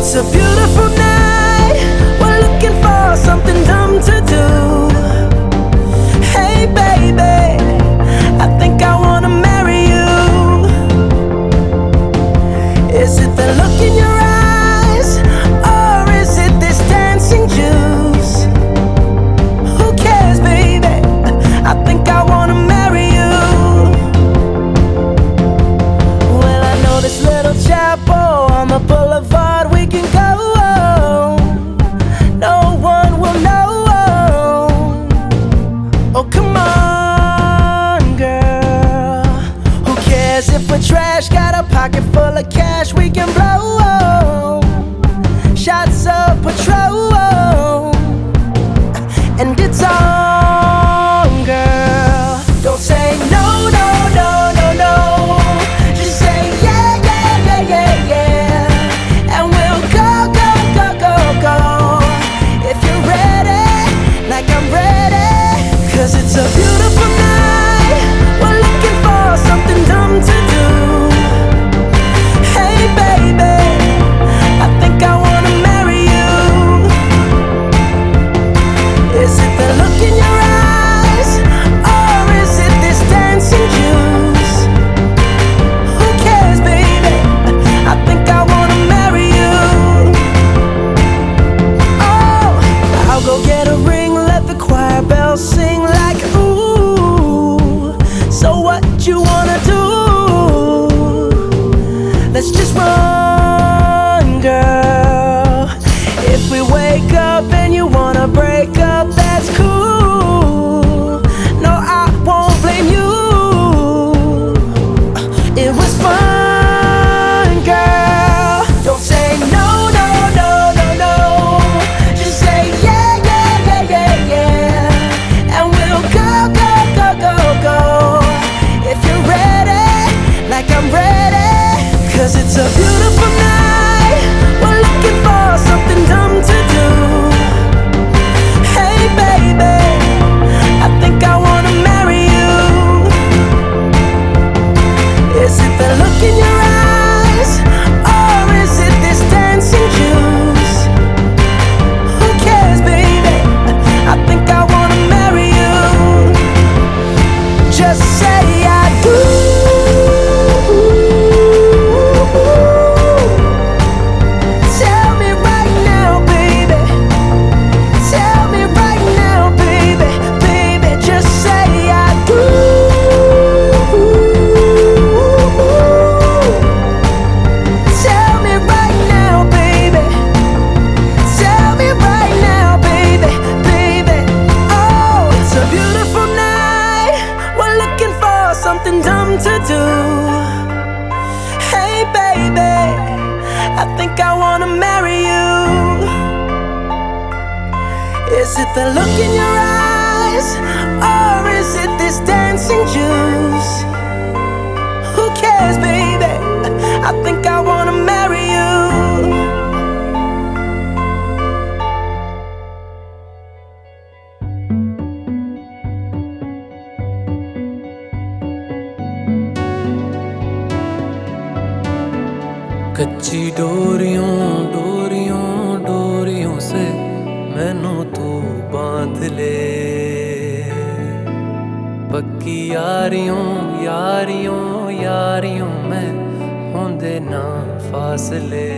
It's a beautiful night. We're looking for something dumb to do. Hey baby, I think I wanna marry you. Is it the look in your eyes, or is it this dancing juice? Who cares, baby? I think I wanna marry you. Well, I know this little chapel on the boulevard we can go. No one will know. Oh, come on, girl. Who cares if we're trash? Got a pocket full of cash we can blow. Shots of Patrol, and it's on, girl. Don't say no, no, no, no, no. Just say yeah, yeah, yeah, yeah, yeah. And we'll go, go, go, go, go. If you're ready, like I'm ready. 'Cause it's a beautiful night. We're looking for something dumb to do. Hey baby, I think I wanna marry you. Is it the look in your eyes, or is it this dancing juice? Who cares, baby? I think I wanna marry you. Oh, I'll go get a ring, let the choir bells sing like ooh. So what you wanna do? Let's just run, girl. If we wake up and you wanna break up, that's cool. No, I won't blame you. It was fun, girl. Don't say no, no, no, no, no. Just say yeah, yeah, yeah, yeah, yeah. And we'll go, go, go, go, go. If you're ready, like I'm ready. 'Cause it's a beautiful night. We're looking for something dumb to do. Hey baby, I think I wanna marry you. Is it the look in your eyes, or is it this dancing juice? Who cares, baby? I think I wanna marry you. Just say I do. Tell me right now, baby. Tell me right now, baby. Baby, just say I do. Tell me right now, baby. Tell me right now, baby. Baby, oh, it's a beautiful night. We're looking for something dumb to do. Hey baby, I think I wanna marry you. Is it the look in your eyes, or is it this dancing juice? Who cares, baby? I think I wanna marry you. कच्ची डोरियों डोरियों डोरियों से मैनू तू बांध ले। पक्की यारियों यारियों यारियों में होंदे ना फासले।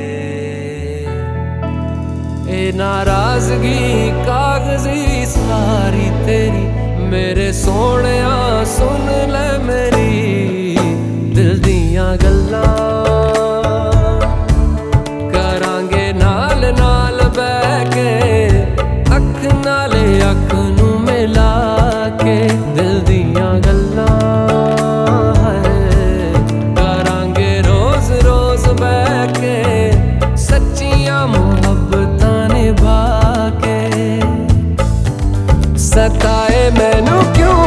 ए नाराजगी कागजी सारी तेरी, मेरे सोहणिया सुन ले मेरी दिल दियां गल्लां। नाल बैठ के अख नाले अख नू मिला के दिल दियां गल्लां करांगे रोज रोज बैठ के सच्चियां मुहब्बतां निभा के। सताए मैनू क्यों,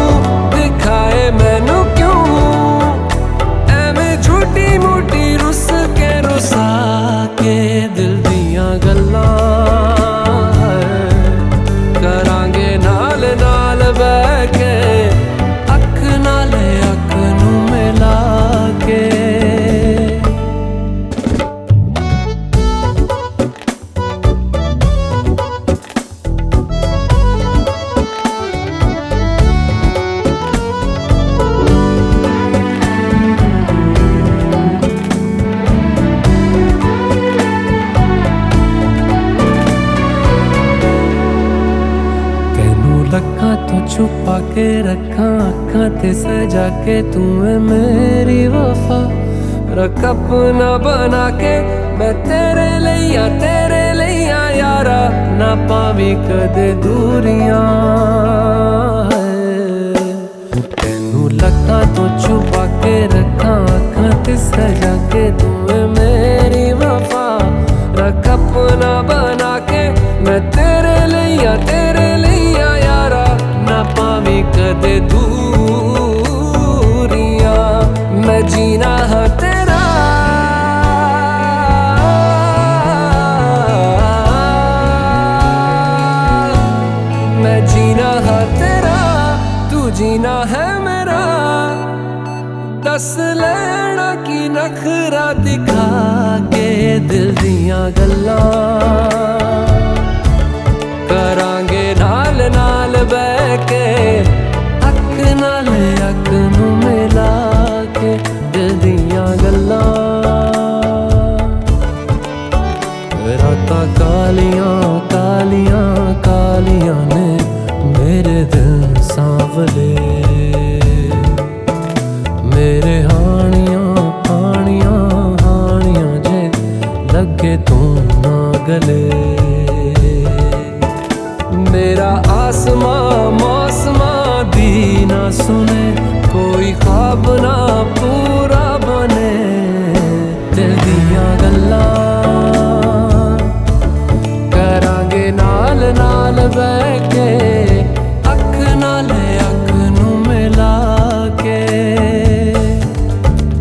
दिखाए मैनू क्यों, एवें झूठी मूठी रुस के रुसा के दिल दियां गल्लां करांगे नाल नाल बैठ के अख नाले अख नू मिला के। के रखा अखां ते सजा के तू है मेरी वफा रख अपना बना के मैं तेरे लिया यारा ना पावी कदे दूरियां तेनू लखां तो छुपा के रखा अखां ते सजा के तू है मेरी वफा रख अपना बना के मैं तेरे लिया यारा ना पावी कदे दूरियां मैं जीना है तेरा मैं जीना है तेरा तू जीना है मेरा दस लेना की नखरा दिखा के दिल दियां गल्लां करांगे नाल नाल बह के अख नाल अख नू मिला के दिल दियां गल्लां रातां कालियां कालियां कालियां ने मेरे दिल सांवले मेरे हानियां हानियां हानियां जे लगे तू ना गले मेरा आसमां मौसमां दी ना सुने कोई ख्वाब ना पूरा बने दिल दियां गल्लां करांगे नाल नाल बह के अख नाल अख नू मिला के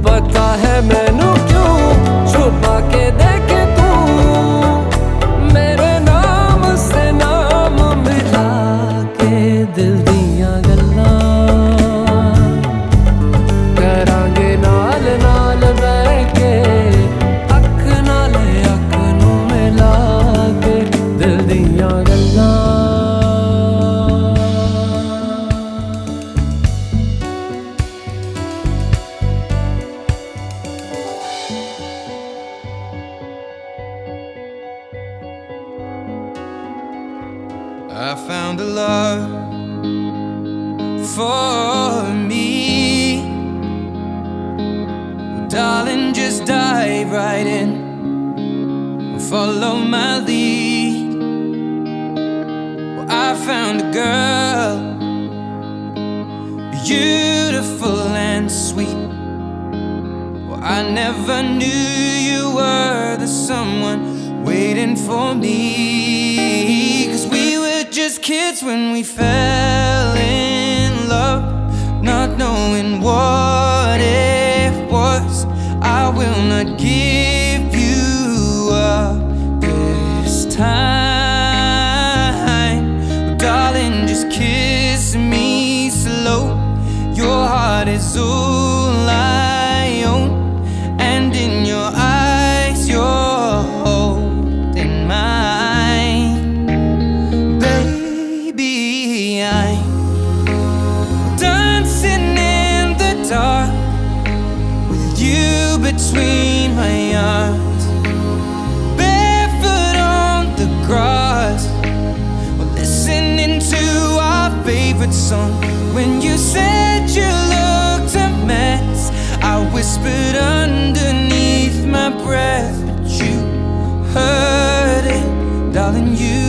पता है मैनू क्यों छुपा के देखे तू मेरे नाम से नाम मिला के दिल दियां गल्लां करांगे नाल नाल बह के अख नाल अख नू मिला के दिल दियां गल्लां I found a love for me. Darling, just dive right in, follow my lead. Well, I found a girl, beautiful and sweet. Well, I never knew you were the someone waiting for me. 'Cause we were just kids when we fell in love, not knowing what it was. I will not give you up this time. Oh, darling, just kiss me slow. Your heart is all I own, and in your eyes you're holding mine. Baby, I'm dancing in the dark with you between my arms, barefoot on the grass, we're listening to our favorite song. When you said you looked a mess, I whispered underneath my breath, but you heard it. Darling, you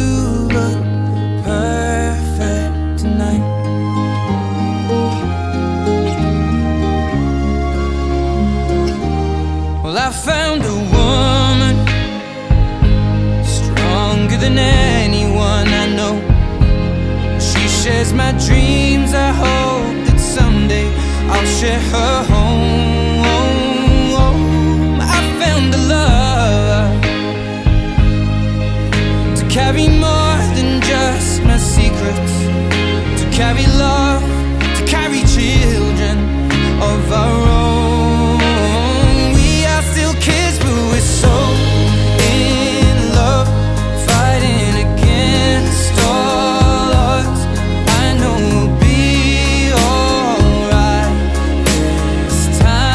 look perfect tonight. Well, I found a woman stronger than anyone I know. She shares my dreams. I hope that someday I'll share her home. I found a love to carry more than just my secrets, to carry love, to carry children of our own. We are still kids, but we're so in love, fighting against all odds. I know we'll be alright this time.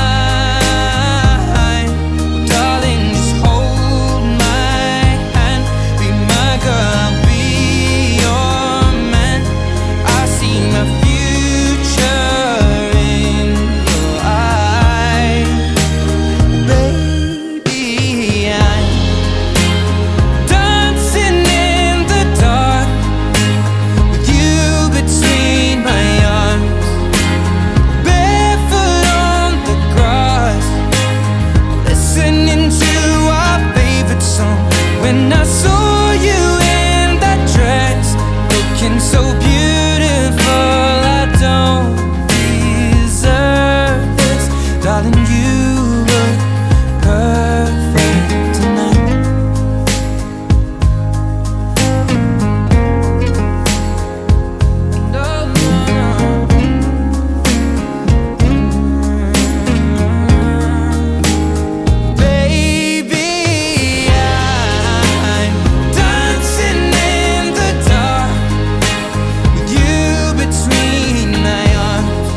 when I saw you in that dress, looking so beautiful. I don't deserve this, darling, you look perfect tonight. No, no, no. Baby, I'm dancing in the dark with you between my arms.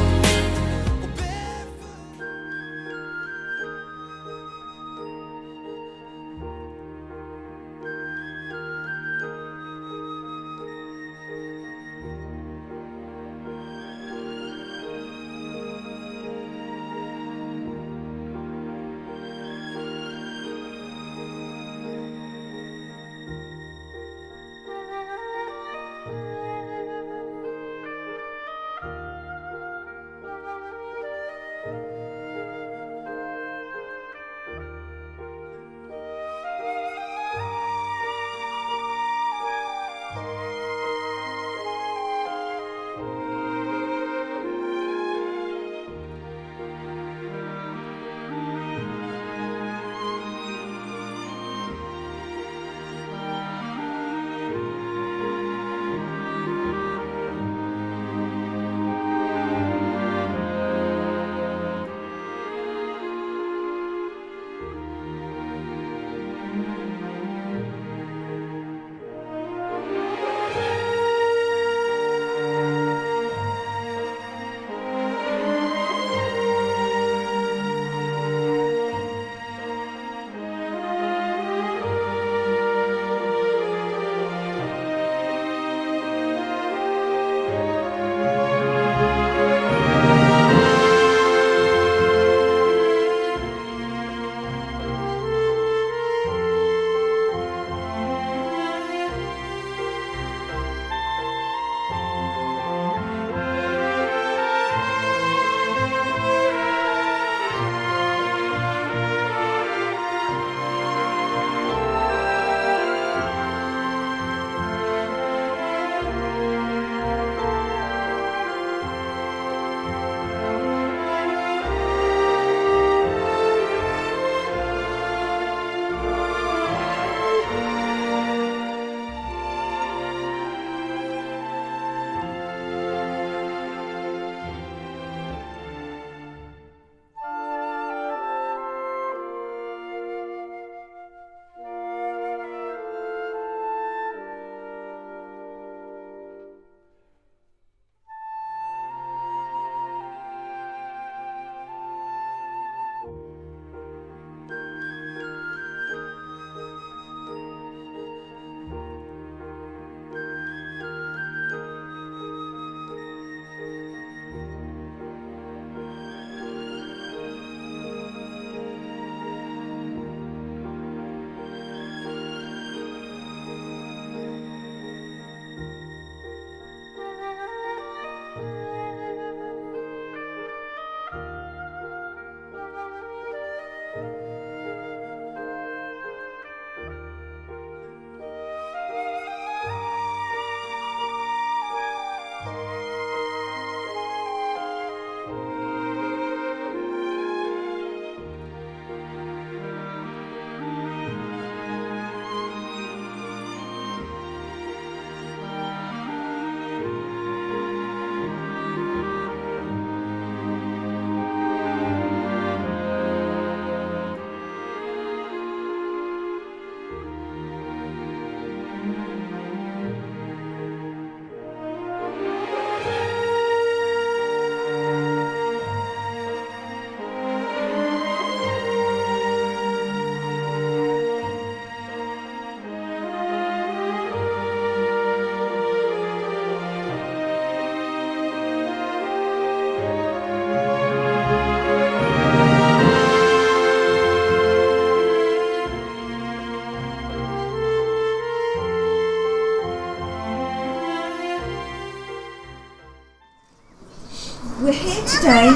We're here today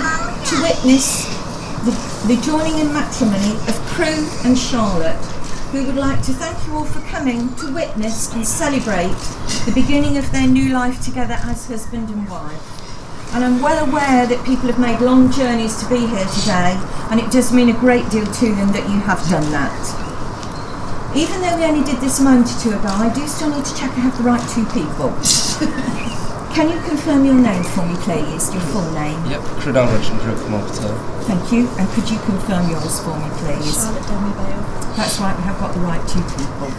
to witness the joining in matrimony of Kru and Charlotte. who would like to thank you all for coming to witness and celebrate the beginning of their new life together as husband and wife. And I'm well aware that people have made long journeys to be here today, and it does mean a great deal to them that you have done that. Even though we only did this a moment or two ago, I do still need to check I have the right two people. Can you confirm your name for me, please? Your full name? Yep, Kru and Charlotte. Thank you. And could you confirm yours for me, please? Charlotte Demi-Vale. That's right, we have got the right two people.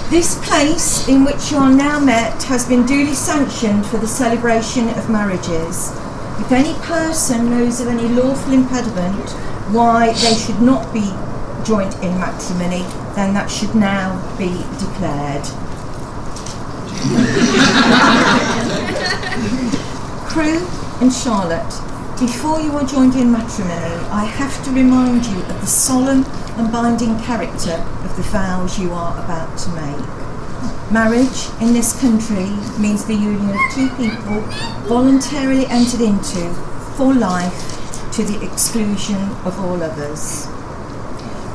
This place in which you are now met has been duly sanctioned for the celebration of marriages. If any person knows of any lawful impediment why they should not be joined in matrimony, then that should now be declared. Kru and Charlotte, before you are joined in matrimony, I have to remind you of the solemn and binding character of the vows you are about to make. Marriage in this country means the union of two people voluntarily entered into for life to the exclusion of all others.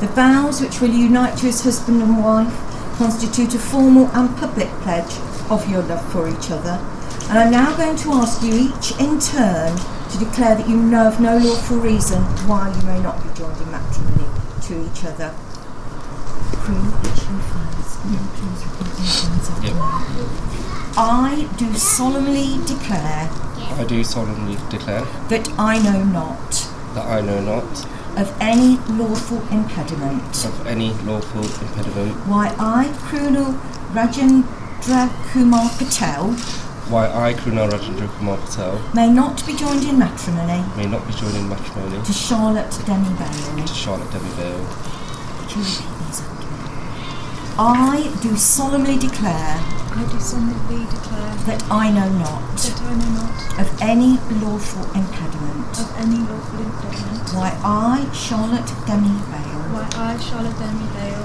The vows which will unite you as husband and wife constitute a formal and public pledge of your love for each other, and I'm now going to ask you each in turn to declare that you know of no lawful reason why you may not be joined in matrimony to each other. Kru, it's you first. Can you please repeat these words after me? I do solemnly declare that I know not of any lawful impediment why I, Kru and Patel, may not be joined in matrimony to Charlotte Demi-Vale. Could you repeat these after me? I do solemnly declare that I know not of any lawful impediment why I, Charlotte Demi-Vale,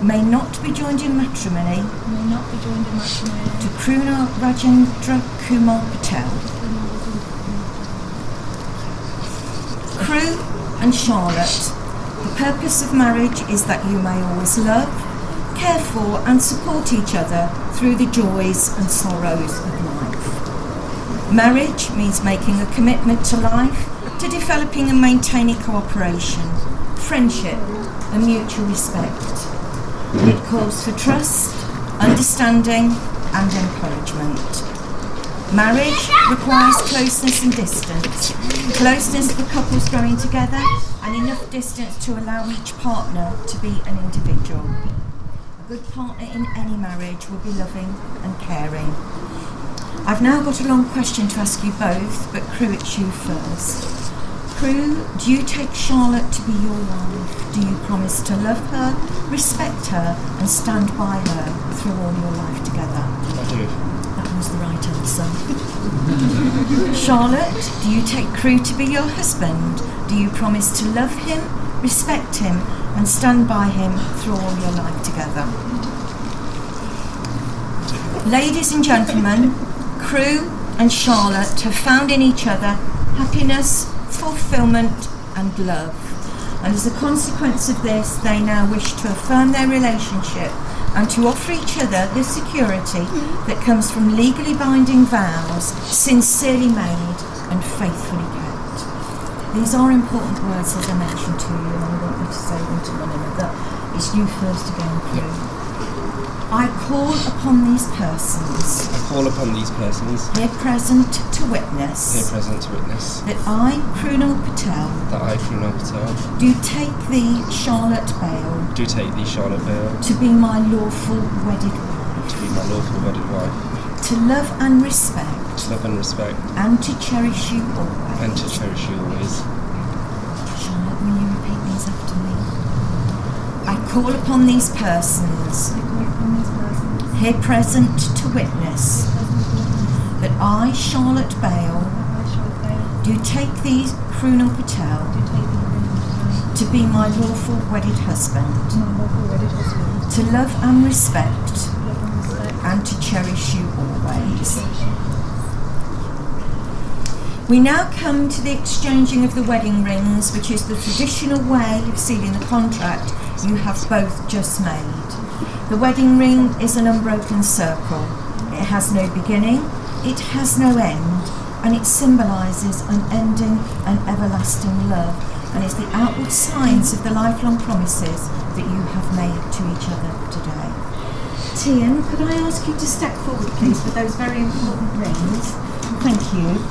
may not be joined in matrimony to Kru and Patel. Kru and Charlotte, the purpose of marriage is that you may always love, care for and support each other through the joys and sorrows of life. Marriage means making a commitment to life, to developing and maintaining cooperation, friendship and mutual respect. It calls for trust, understanding and encouragement. Marriage requires closeness and distance. Closeness for couples growing together and enough distance to allow each partner to be an individual. A good partner in any marriage will be loving and caring. I've now got a long question to ask you both, but Kru, it's you first. Kru, do you take Charlotte to be your wife? Do you promise to love her, respect her and stand by her through all your life together? I do. That was the right answer. Charlotte, do you take Kru to be your husband? Do you promise to love him, respect him and stand by him through all your life together? Ladies and gentlemen, Kru and Charlotte have found in each other happiness, fulfilment and love. And as a consequence of this, they now wish to affirm their relationship and to offer each other the security that comes from legally binding vows, sincerely made and faithfully kept. These are important words, as I mentioned to you, and I want you to say them to one another. It's you first again, Kru. I call upon these persons here present to witness that I, Kru and Patel, do take thee, Charlotte Bale, to be my lawful wedded wife, to love and respect, and to cherish you always. Charlotte, will you repeat these after me? I call upon these persons here present to witness that I, Charlotte Bale, do take thee, Kru and Patel, to be my lawful wedded husband, to love and respect, and to cherish you always. We now come to the exchanging of the wedding rings, which is the traditional way of sealing the contract you have both just made. The wedding ring is an unbroken circle. It has no beginning, it has no end, and it symbolises unending and everlasting love, and is the outward signs of the lifelong promises that you have made to each other today. Tian, could I ask you to step forward, please, with those very important rings? Thank you.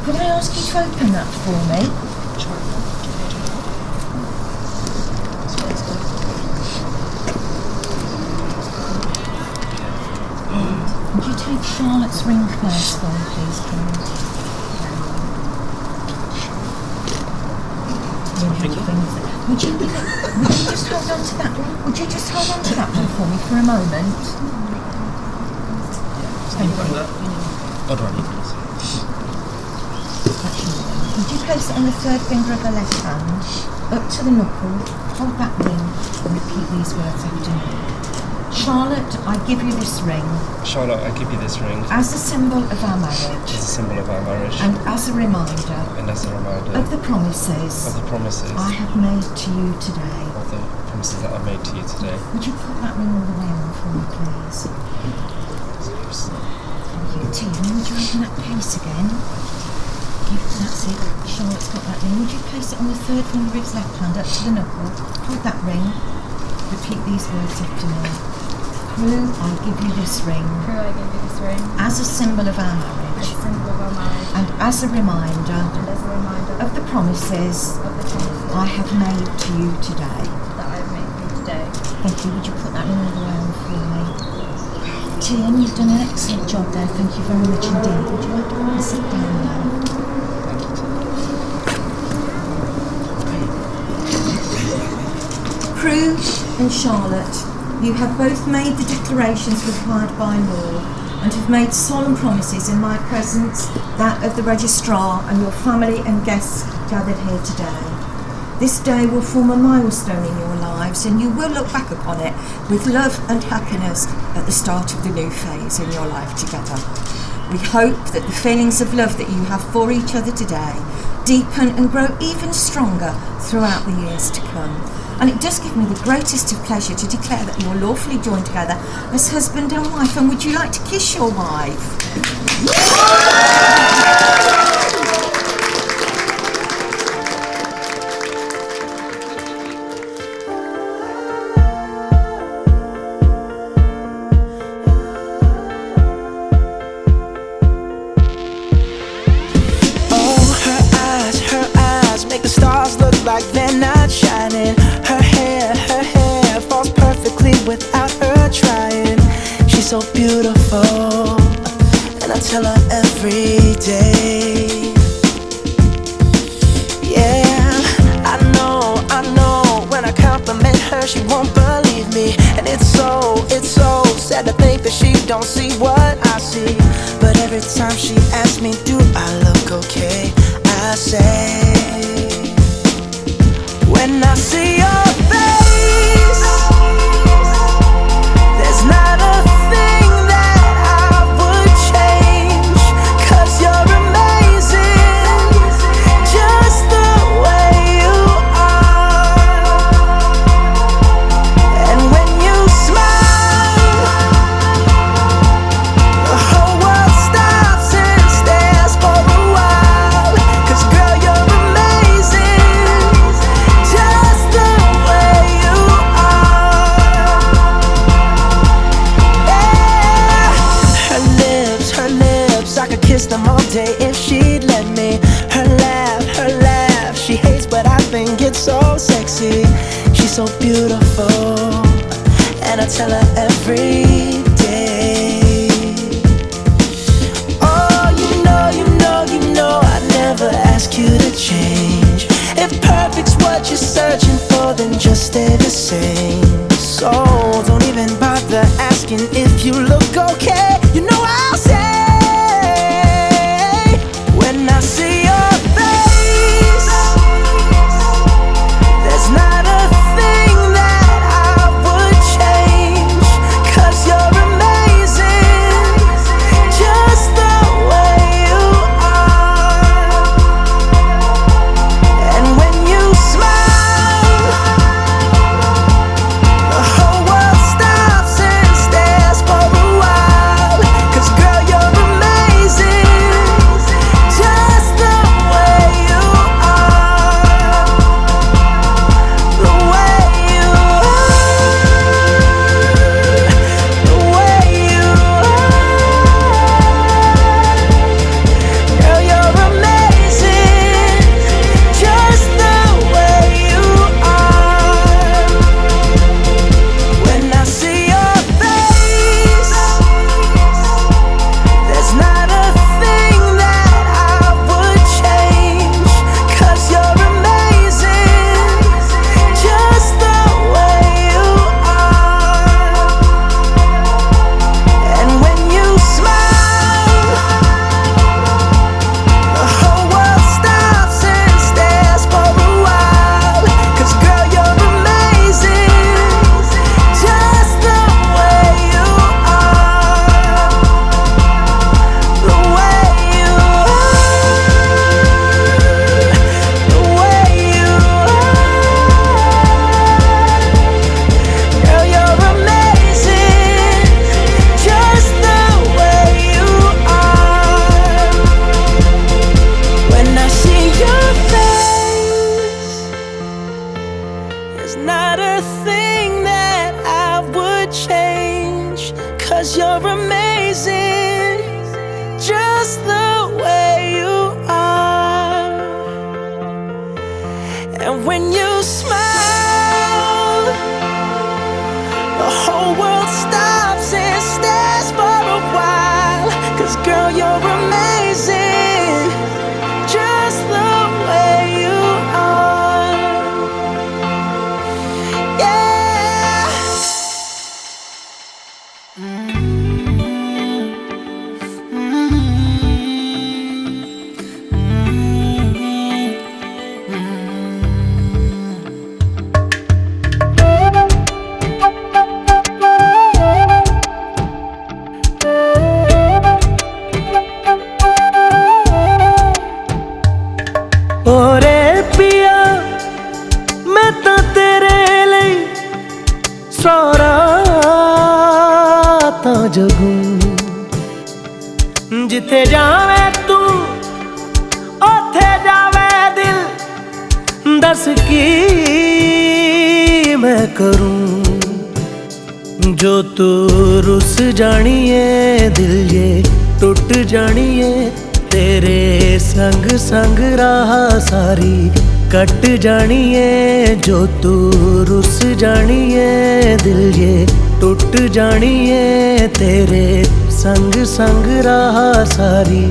Could I ask you to open that for me? Would you take Charlotte's ring first for me, please, Kru? Would you just hold on to that one? Would you just hold on to that one for me for a moment? Thank you. Would you place it on the third finger of the left hand, up to the knuckle, hold that ring, and repeat these words after me. Charlotte, I give you this ring. Charlotte, I give you this ring. As a symbol of our marriage. As a symbol of our marriage. And as a reminder. And as a reminder. Of the promises. Of the promises. I have made to you today. Of the promises that I made to you today. Would you put that ring all the way on for me, please? Thank you. Tina, would you open that case again? That's it. Charlotte's got that ring. Would you place it on the third finger of his left hand up to the knuckle? Hold that ring. Repeat these words after me. Kru, I give you this ring. Kru, I give you this ring. As a symbol of our marriage. As a symbol of our marriage. And as a reminder. And as a reminder. Of the promises. Of the promises. I have made to you today. That I have made to you today. Thank you. Would you put that ring all the way on for me? Tian, you've done an excellent job there. Thank you very much indeed. Would you like to come and sit down now? Kru and Charlotte, you have both made the declarations required by law and have made solemn promises in my presence, that of the registrar and your family and guests gathered here today. This day will form a milestone in your lives, and you will look back upon it with love and happiness at the start of the new phase in your life together. We hope that the feelings of love that you have for each other today deepen and grow even stronger throughout the years to come. And it does give me the greatest of pleasure to declare that you're lawfully joined together as husband and wife. And would you like to kiss your wife? Like they're not shining. Her hair falls perfectly without her trying. She's so beautiful, and I tell her every day. Yeah, I know. When I compliment her, she won't believe me, and it's so sad to think that she don't see what I see. But every time she asks me, do I look okay? I say, when I see your face, there's not a thing that I would change, 'cause you're amazing, just the way you are. And when you smile, the whole world stops and stares for a while, 'cause girl, you're amazing, just the way you are. Yeah. Her lips, I could kiss them all day if she'd let me. Her laugh, she hates but I think it's so sexy. She's so beautiful, and I tell her every day. Oh, you know I never ask you to change. If perfect's what you're searching for, then just stay the same. So don't even bother asking if you look okay. You know I'll say, when I see your face, there's not a thing that I would change, 'cause you're amazing, just the way you are. There's not a thing that I would change, 'cause you're amazing just the way you are. And when you smile, the whole world stops and stares for a while. 'Cause girl, you're amazing just the way you are. Yeah. ओरे पिया मैं तो तेरे लिए सारा तां जगूं, जिथे जावे तू ओथे जावे दिल, दस की मैं करूं। जो तू रुस जानिए दिल ये टूट जानिए, तेरे संग संग राह सारी कट जानिए। जो तू रुस जानिए दिल ये टूट जानिए, तेरे संग संग राह सारी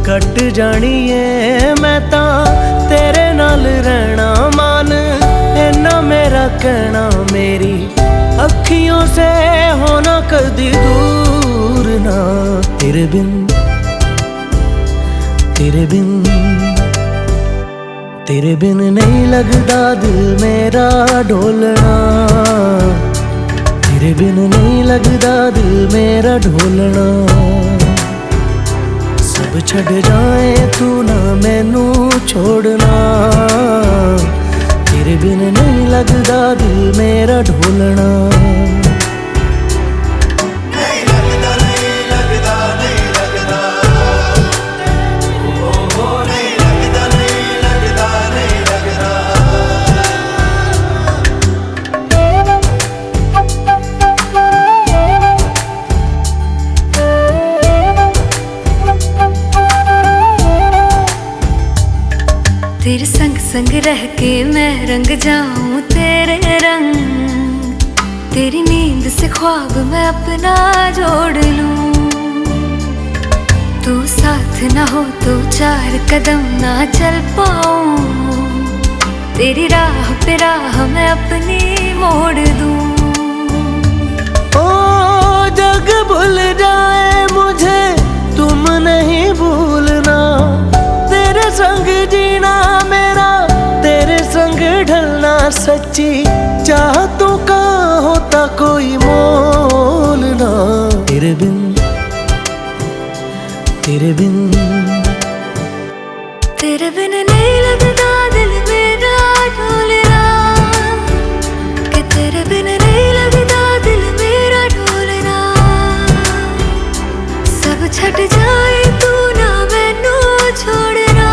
कट जानिए। मैं तां तेरे नाल रहना मान, इन्ना मेरा कहना, मेरी अखियों से होना कदी दूर ना। तेरे बिन तेरे बिन नहीं लगदा दिल मेरा ढोलना। तेरे बिन नहीं लगदा दिल मेरा ढोलना। सब छड़ जाए तू ना मैनू छोड़ना। तेरे बिन नहीं लगदा दिल मेरा ढोलना। तेरे संग संग रह के मैं रंग जाऊं तेरे रंग, तेरी नींद से ख्वाब मैं अपना जोड़ लूं। तू साथ ना हो तो चार कदम ना चल पाऊं, तेरी राह पे राह मैं अपनी मोड़ दूं। ओ जग भूल जाए मुझे तुम नहीं भूलना, तेरे संग जीना मेरा तेरे संग ढलना। सच्ची चाहतों का होता कोई मोल ना। तेरे बिन तेरे बिन तेरे बिन नहीं लगदा दिल मेरा ढोलना, कि तेरे बिन नहीं लगदा दिल मेरा ढोलना। सब छट जाए तू ना मैनू छोड़ना,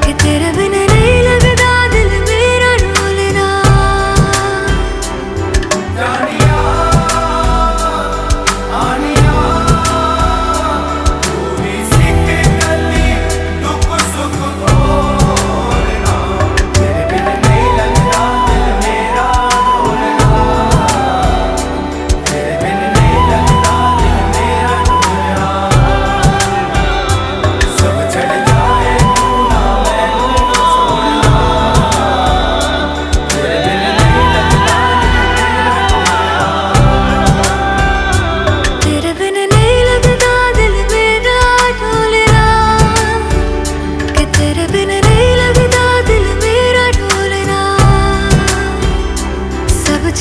कि तेरे बिन नहीं लगदा दिल मेरा ढोलना।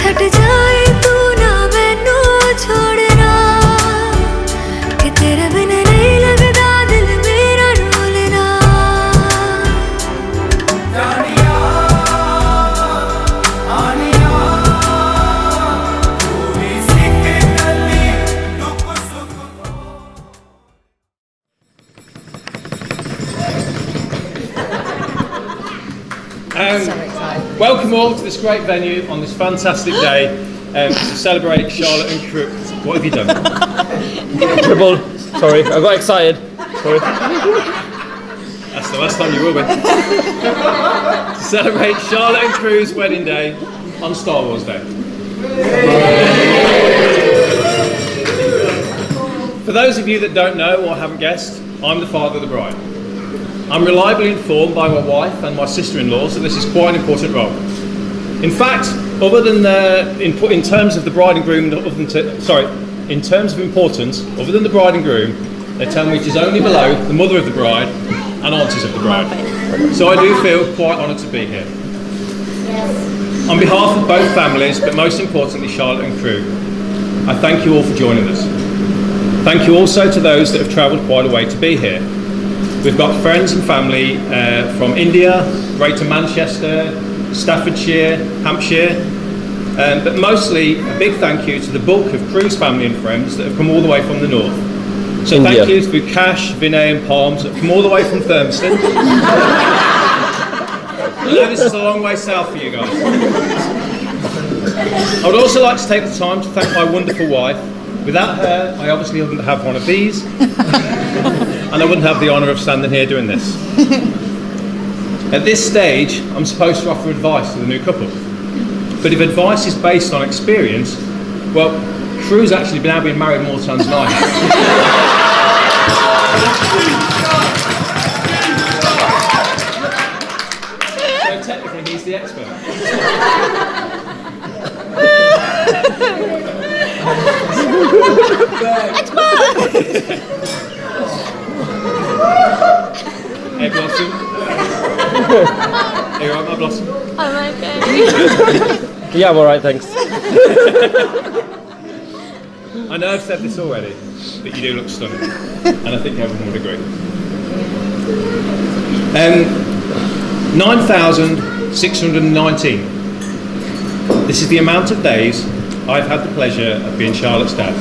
छट जाए तू ना मैनू छोड़ना, कि तेरे बिन नहीं लगदा दिल मेरा ढोलना। So excited. Welcome all to this great venue on this fantastic day to celebrate Charlotte and Kru. What have you done? Dribble. Sorry, I got excited. Sorry. That's the last time you will be. To celebrate Charlotte and Kru's wedding day on Star Wars Day. For those of you that don't know or haven't guessed, I'm the father of the bride. I'm reliably informed by my wife and my sister-in-law that this is quite an important role. In fact, other than in terms of the bride and groom, in terms of importance, other than the bride and groom, they tell me it is only below the mother of the bride and aunties of the bride. So I do feel quite honoured to be here. On behalf of both families, but most importantly Charlotte and Kru, I thank you all for joining us. Thank you also to those that have travelled quite a way to be here. We've got friends and family from India, Greater Manchester, Staffordshire, Hampshire, but mostly a big thank you to the bulk of Kru's family and friends that have come all the way from the north. So India. Thank you to Cash, Vinay and Palms that have come all the way from Thurmston. I know this is a long way south for you guys. I would also like to take the time to thank my wonderful wife. Without her, I obviously wouldn't have one of these, and I wouldn't have the honour of standing here doing this. At this stage, I'm supposed to offer advice to the new couple. But if advice is based on experience, well, Kru's actually now been married more times than I have. So technically, he's the expert. Hey Blossom. Hey, you alright, my Blossom? I'm okay. Yeah, I'm alright, thanks. I know I've said this already, but you do look stunning, and I think everyone would agree. 9,619. This is the amount of days I've had the pleasure of being Charlotte's dad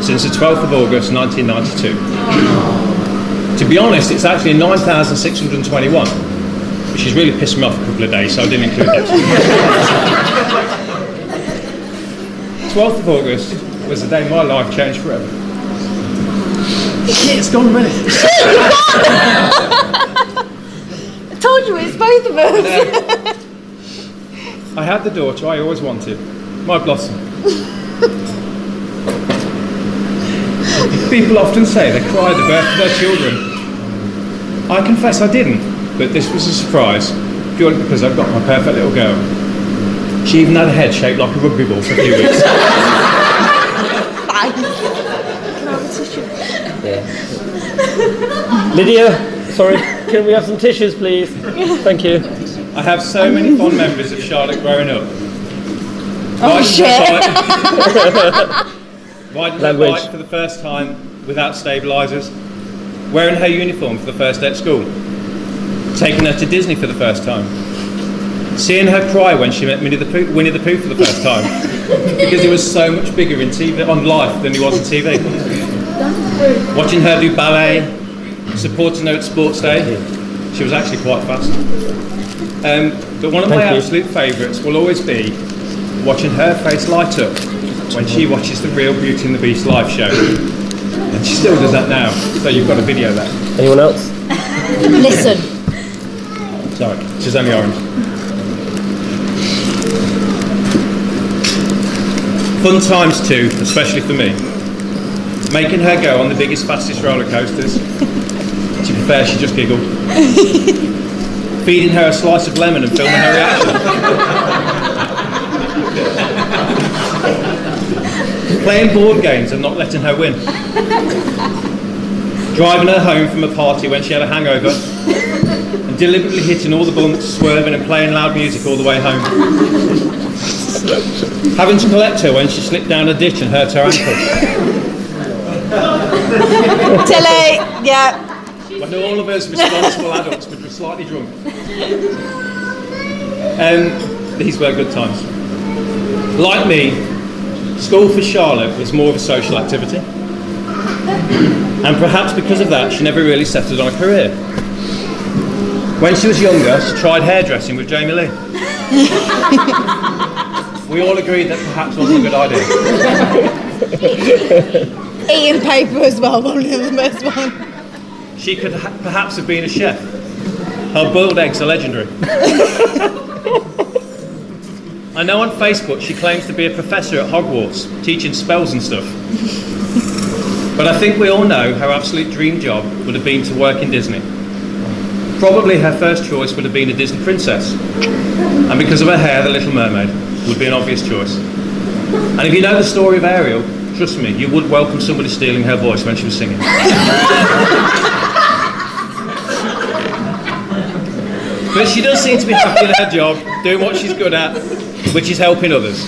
since the 12th of August 1992. To be honest, it's actually 9,621, which has really pissed me off a couple of days, so I didn't include that. 12th of August was the day my life changed forever. Shit, it's gone already. I told you it's both of us. I had the daughter I always wanted, my Blossom. People often say they cry at the birth of their children. I confess I didn't, but this was a surprise, purely because I've got my perfect little girl. She even had a head shaped like a rugby ball for a few weeks. Lydia, sorry, can we have some tissues, please? Thank you. I have so many fond memories of Charlotte growing up. Riding her bike for the first time without stabilisers, wearing her uniform for the first day at school, taking her to Disney for the first time, seeing her cry when she met Winnie the Pooh for the first time, because he was so much bigger on life than he was on TV. Watching her do ballet, supporting her at sports day, she was actually quite fast. But one of my absolute favourites will always be watching her face light up when she watches the Real Beauty and the Beast live show. And she still does that now, so you've got a video of that. Anyone else? Listen. Sorry, she's only orange. Fun times too, especially for me. Making her go on the biggest, fastest roller coasters. To be fair, she just giggled. Feeding her a slice of lemon and filming her reaction. Playing board games and not letting her win. Driving her home from a party when she had a hangover. And deliberately hitting all the bumps, swerving and playing loud music all the way home. Having to collect her when she slipped down a ditch and hurt her ankle. Tilly, yeah. When all of us responsible adults were slightly drunk. These were good times. Like me, school for Charlotte was more of a social activity. And perhaps because of that, she never really settled on a career. When she was younger, she tried hairdressing with Jamie Lee. We all agreed that perhaps wasn't a good idea. Eating paper as well, one of the best one. She could perhaps have been a chef. Her boiled eggs are legendary. I know on Facebook she claims to be a professor at Hogwarts, teaching spells and stuff. But I think we all know her absolute dream job would have been to work in Disney. Probably her first choice would have been a Disney princess. And because of her hair, the Little Mermaid would be an obvious choice. And if you know the story of Ariel, trust me, you would welcome somebody stealing her voice when she was singing. But she does seem to be happy in her job, doing what she's good at, which is helping others.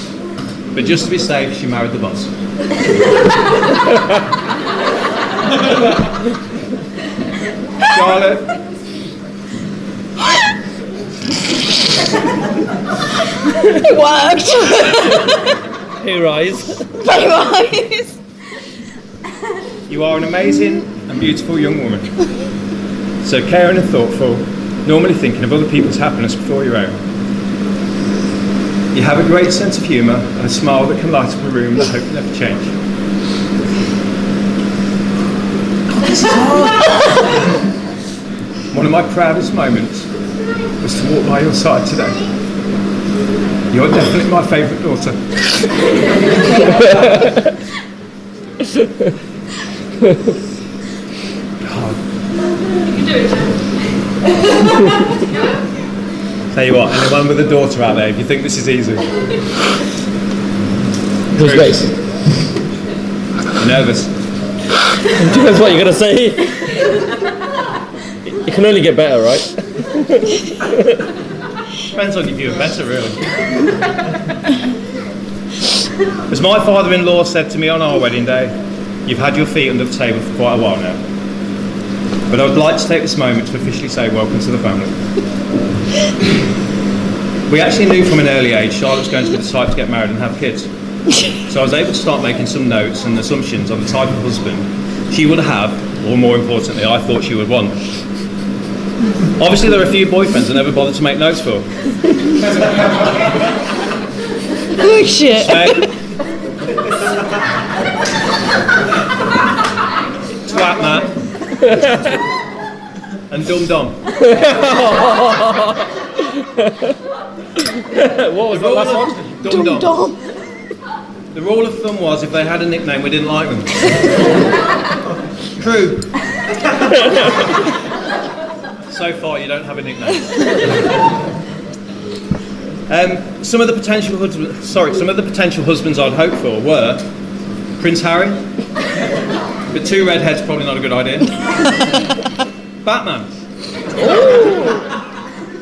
But just to be safe, she married the boss. Charlotte. It worked. Pay rise. Pay rise. You are an amazing and beautiful young woman. So caring and thoughtful, normally thinking of other people's happiness before your own. You have a great sense of humour and a smile that can light up a room that I hope will never change. One of my proudest moments was to walk by your side today. You're definitely my favourite daughter. Tell you what, anyone with a daughter out there, if you think this is easy. Who's next? You're nervous. Depends what you're going to say. It can only get better, right? Depends on if you're better, really. As my father-in-law said to me on our wedding day, you've had your feet under the table for quite a while now. But I would like to take this moment to officially say welcome to the family. We actually knew from an early age Charlotte was going to be the type to get married and have kids. So I was able to start making some notes and assumptions on the type of husband she would have, or more importantly, I thought she would want. Obviously there are a few boyfriends I never bothered to make notes for. Oh shit. Twat man. And dum dum. What was the last one? Dum dum. The rule of thumb was if they had a nickname, we didn't like them. Kru. So far, you don't have a nickname. Some of the potential husbands I'd hoped for were Prince Harry, but two redheads probably not a good idea. Batman.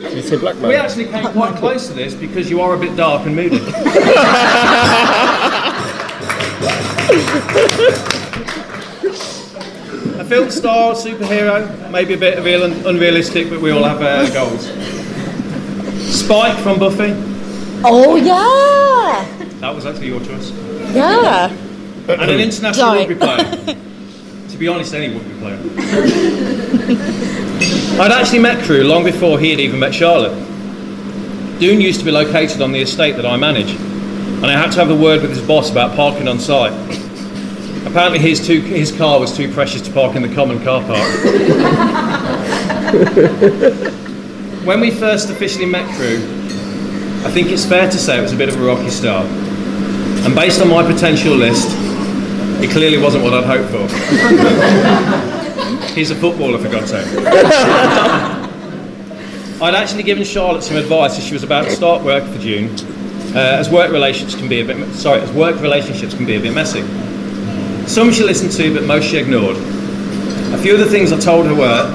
Did you say black man? We actually came quite close to this because you are a bit dark and moody. A film star, superhero, maybe a bit unrealistic, but we all have goals. Spike from Buffy. Oh yeah. That was actually your choice. Yeah. And an international rugby player. To be honest, any rugby player. I'd actually met Kru long before he had even met Charlotte. Dune used to be located on the estate that I manage, and I had to have a word with his boss about parking on site. Apparently his car was too precious to park in the common car park. When we first officially met Kru, I think it's fair to say it was a bit of a rocky start. And based on my potential list, it clearly wasn't what I'd hoped for. He's a footballer, for God's sake. I'd actually given Charlotte some advice as she was about to start work for June, as work relationships can be a bit messy. Some she listened to, but most she ignored. A few of the things I told her were,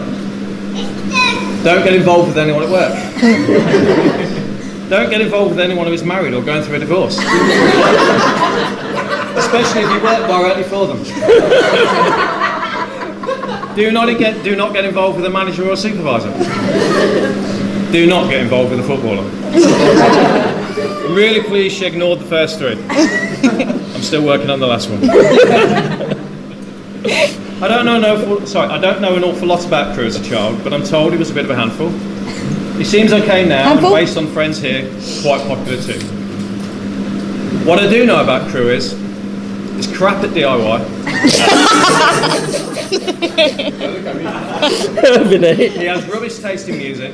don't get involved with anyone at work. Don't get involved with anyone who is married or going through a divorce. Especially if you work directly for them. Do not get involved with a manager or a supervisor. Do not get involved with a footballer. I'm really pleased she ignored the first three. I'm still working on the last one. I don't know an awful lot about Kru as a child, but I'm told he was a bit of a handful. He seems okay now, Handful? and based on friends here, quite popular too. What I do know about Kru is he's crap at DIY. He has rubbish taste in music,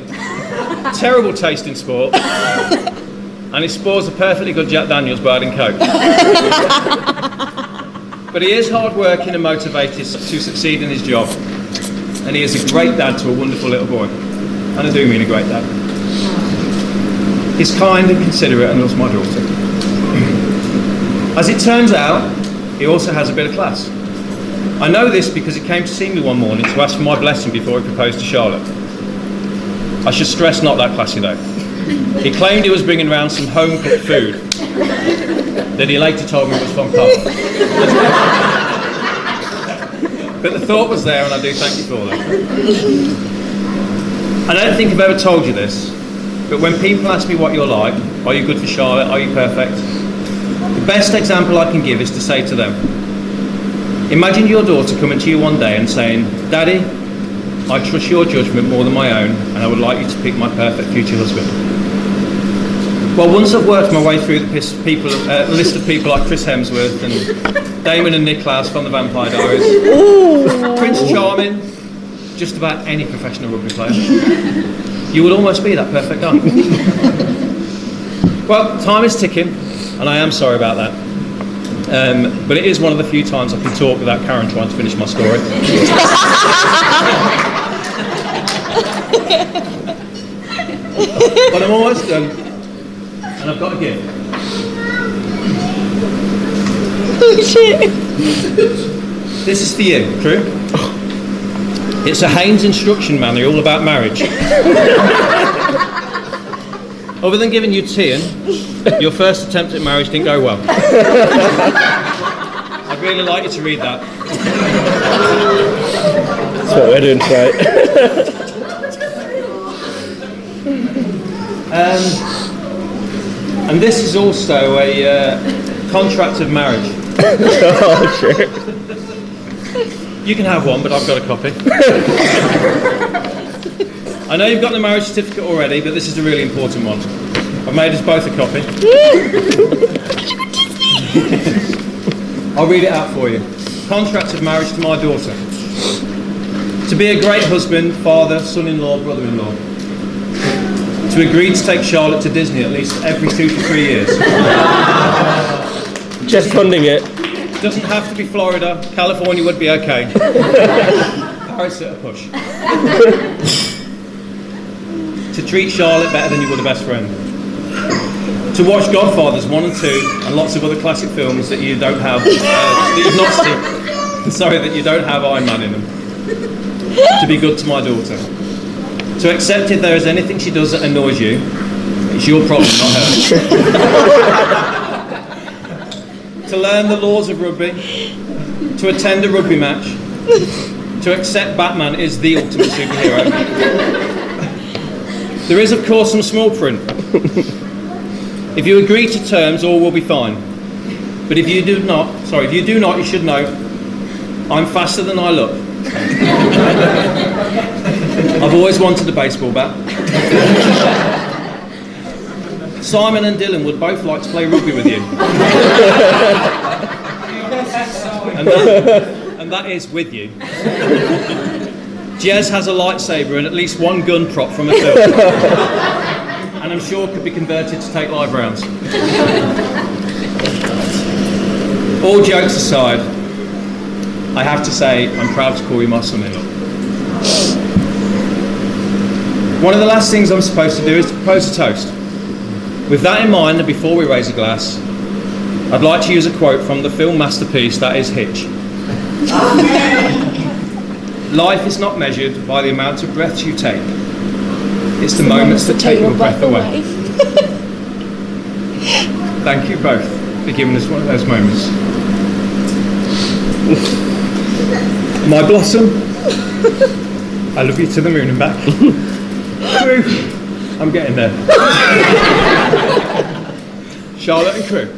terrible taste in sport, and he spoils a perfectly good Jack Daniels Bard and Coke. But he is hard working and motivated to succeed in his job, and he is a great dad to a wonderful little boy. And I do mean a great dad. He's kind and considerate and loves my daughter. As it turns out, he also has a bit of class. I know this because he came to see me one morning to ask for my blessing before he proposed to Charlotte. I should stress, not that classy though. He claimed he was bringing around some home-cooked food that he later told me was from Papa. But the thought was there, and I do thank you for that. I don't think I've ever told you this, but when people ask me what you're like, are you good for Charlotte, are you perfect? The best example I can give is to say to them, imagine your daughter coming to you one day and saying, Daddy, I trust your judgment more than my own, and I would like you to pick my perfect future husband. Well, once I've worked my way through the list of people like Chris Hemsworth and Damon and Nicholas from the Vampire Diaries, Prince Charming, just about any professional rugby player, you would almost be that perfect guy. Well, time is ticking, and I am sorry about that. But it is one of the few times I can talk without Karen trying to finish my story. But I'm almost done, and I've got a gift. Oh shit. This is for you, Kru. It's a Haynes instruction manual about marriage. Other than giving you tea, your first attempt at marriage didn't go well. I'd really like you to read that. That's what we're doing tonight. And this is also a contract of marriage. Oh shit. You can have one, but I've got a copy. I know you've got the marriage certificate already, but this is a really important one. I've made us both a copy. I'll read it out for you. Contract of marriage to my daughter. To be a great husband, father, son-in-law, brother-in-law. To agree to take Charlotte to Disney at least every 2 to 3 years. Just funding it. Doesn't have to be Florida. California would be okay. Paris at a push. To treat Charlotte better than you would a best friend. To watch Godfathers 1 and 2 and lots of other classic films that you don't have, that you've not seen. Sorry, that you don't have Iron Man in them. To be good to my daughter. To accept if there is anything she does that annoys you, it's your problem, not hers. To learn the laws of rugby. To attend a rugby match. To accept Batman is the ultimate superhero. There is, of course, some small print. If you agree to terms, all will be fine. But if you do not, you should know, I'm faster than I look. I've always wanted a baseball bat. Simon and Dylan would both like to play rugby with you. And that is with you. Jez has a lightsaber and at least one gun prop from a film. And I'm sure could be converted to take live rounds. All jokes aside, I have to say I'm proud to call you my son-in-law. One of the last things I'm supposed to do is to propose a toast. With that in mind, and before we raise a glass, I'd like to use a quote from the film masterpiece that is Hitch. Life is not measured by the amount of breaths you take. It's the moments that take your breath away. Thank you both for giving us one of those moments. My blossom, I love you to the moon and back. Kru, I'm getting there. Charlotte and Kru.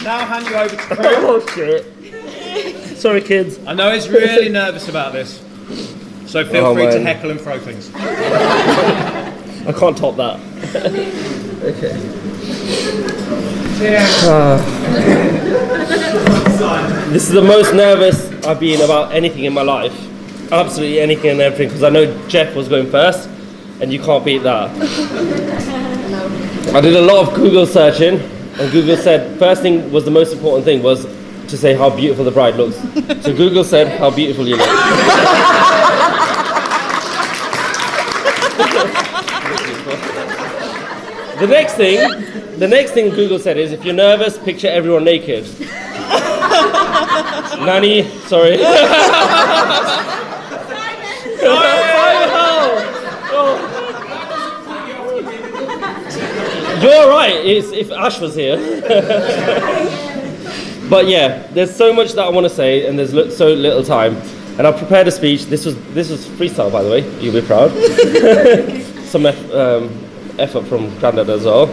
now hand you over to Kru. Oh shit. Sorry, kids. I know he's really nervous about this, so feel free to man. heckle and throw things. I can't top that. Okay. This is the most nervous I've been about anything in my life. Absolutely anything and everything, because I know Jeff was going first, and you can't beat that. I did a lot of Google searching, and Google said first thing was the most important thing was to say how beautiful the bride looks. So Google said how beautiful you look. The next thing Google said is if you're nervous, picture everyone naked. Nanny, sorry. You're right, if Ash was here. But yeah, there's so much that I want to say and there's so little time. And I've prepared a speech. This was freestyle, by the way, you'll be proud. Some effort from Grandad as well.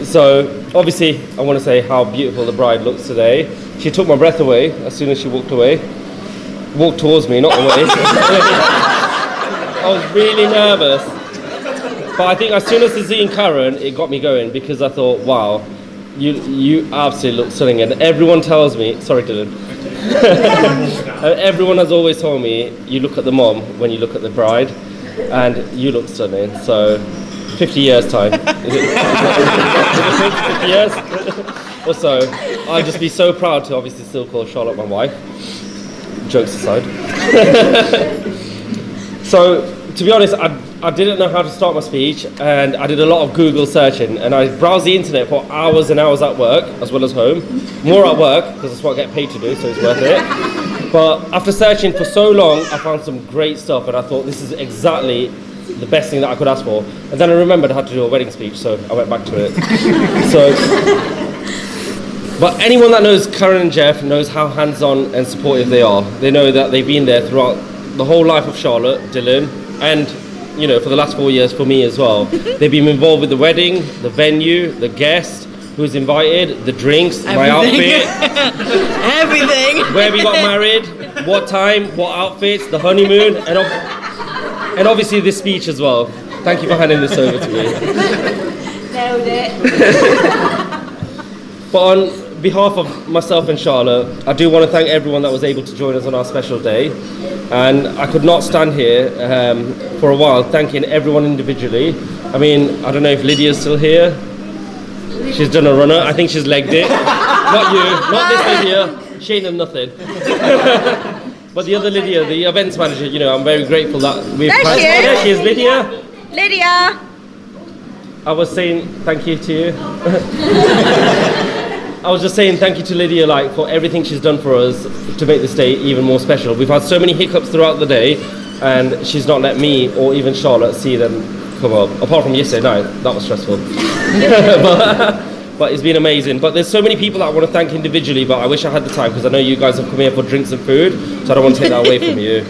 So obviously I want to say how beautiful the bride looks today. She took my breath away as soon as she walked away. Walked towards me, not away. I was really nervous. But I think as soon as I seen Karen, it got me going because I thought, wow, you absolutely look stunning. And everyone tells me, sorry Dylan, everyone has always told me, you look at the mom when you look at the bride, and you look stunning. So 50 years time. Is it 50 years? Or so. I'll just be so proud to obviously still call Charlotte my wife. Jokes aside. So, to be honest, I didn't know how to start my speech, and I did a lot of Google searching, and I browsed the internet for hours and hours at work, as well as home. More at work, because that's what I get paid to do, so it's worth it. But after searching for so long, I found some great stuff, and I thought this is exactly the best thing that I could ask for. And then I remembered I had to do a wedding speech, so I went back to it. But anyone that knows Karen and Jeff knows how hands-on and supportive they are. They know that they've been there throughout the whole life of Charlotte, Dylan, and you know, for the last 4 years for me as well. They've been involved with the wedding, the venue, the guest, who's invited, the drinks, my outfit, Everything. where we got married, what time, what outfits, the honeymoon, and obviously this speech as well. Thank you for handing this over to me. Nailed it. But on behalf of myself and Charlotte, I do want to thank everyone that was able to join us on our special day. And I could not stand here for a while thanking everyone individually. I mean, I don't know if Lydia's still here. She's done a runner. I think she's legged it. Not you, not this Lydia. She ain't done nothing. But the other Lydia, the events manager, you know, I'm very grateful that we've There had. she is. Oh, there she is, Lydia. Lydia. I was saying thank you to you. I was just saying thank you to Lydia, like, for everything she's done for us to make this day even more special. We've had so many hiccups throughout the day, and she's not let me or even Charlotte see them come up. Apart from yesterday night, that was stressful. But it's been amazing. But there's so many people that I want to thank individually, but I wish I had the time because I know you guys have come here for drinks and food, so I don't want to take that away from you.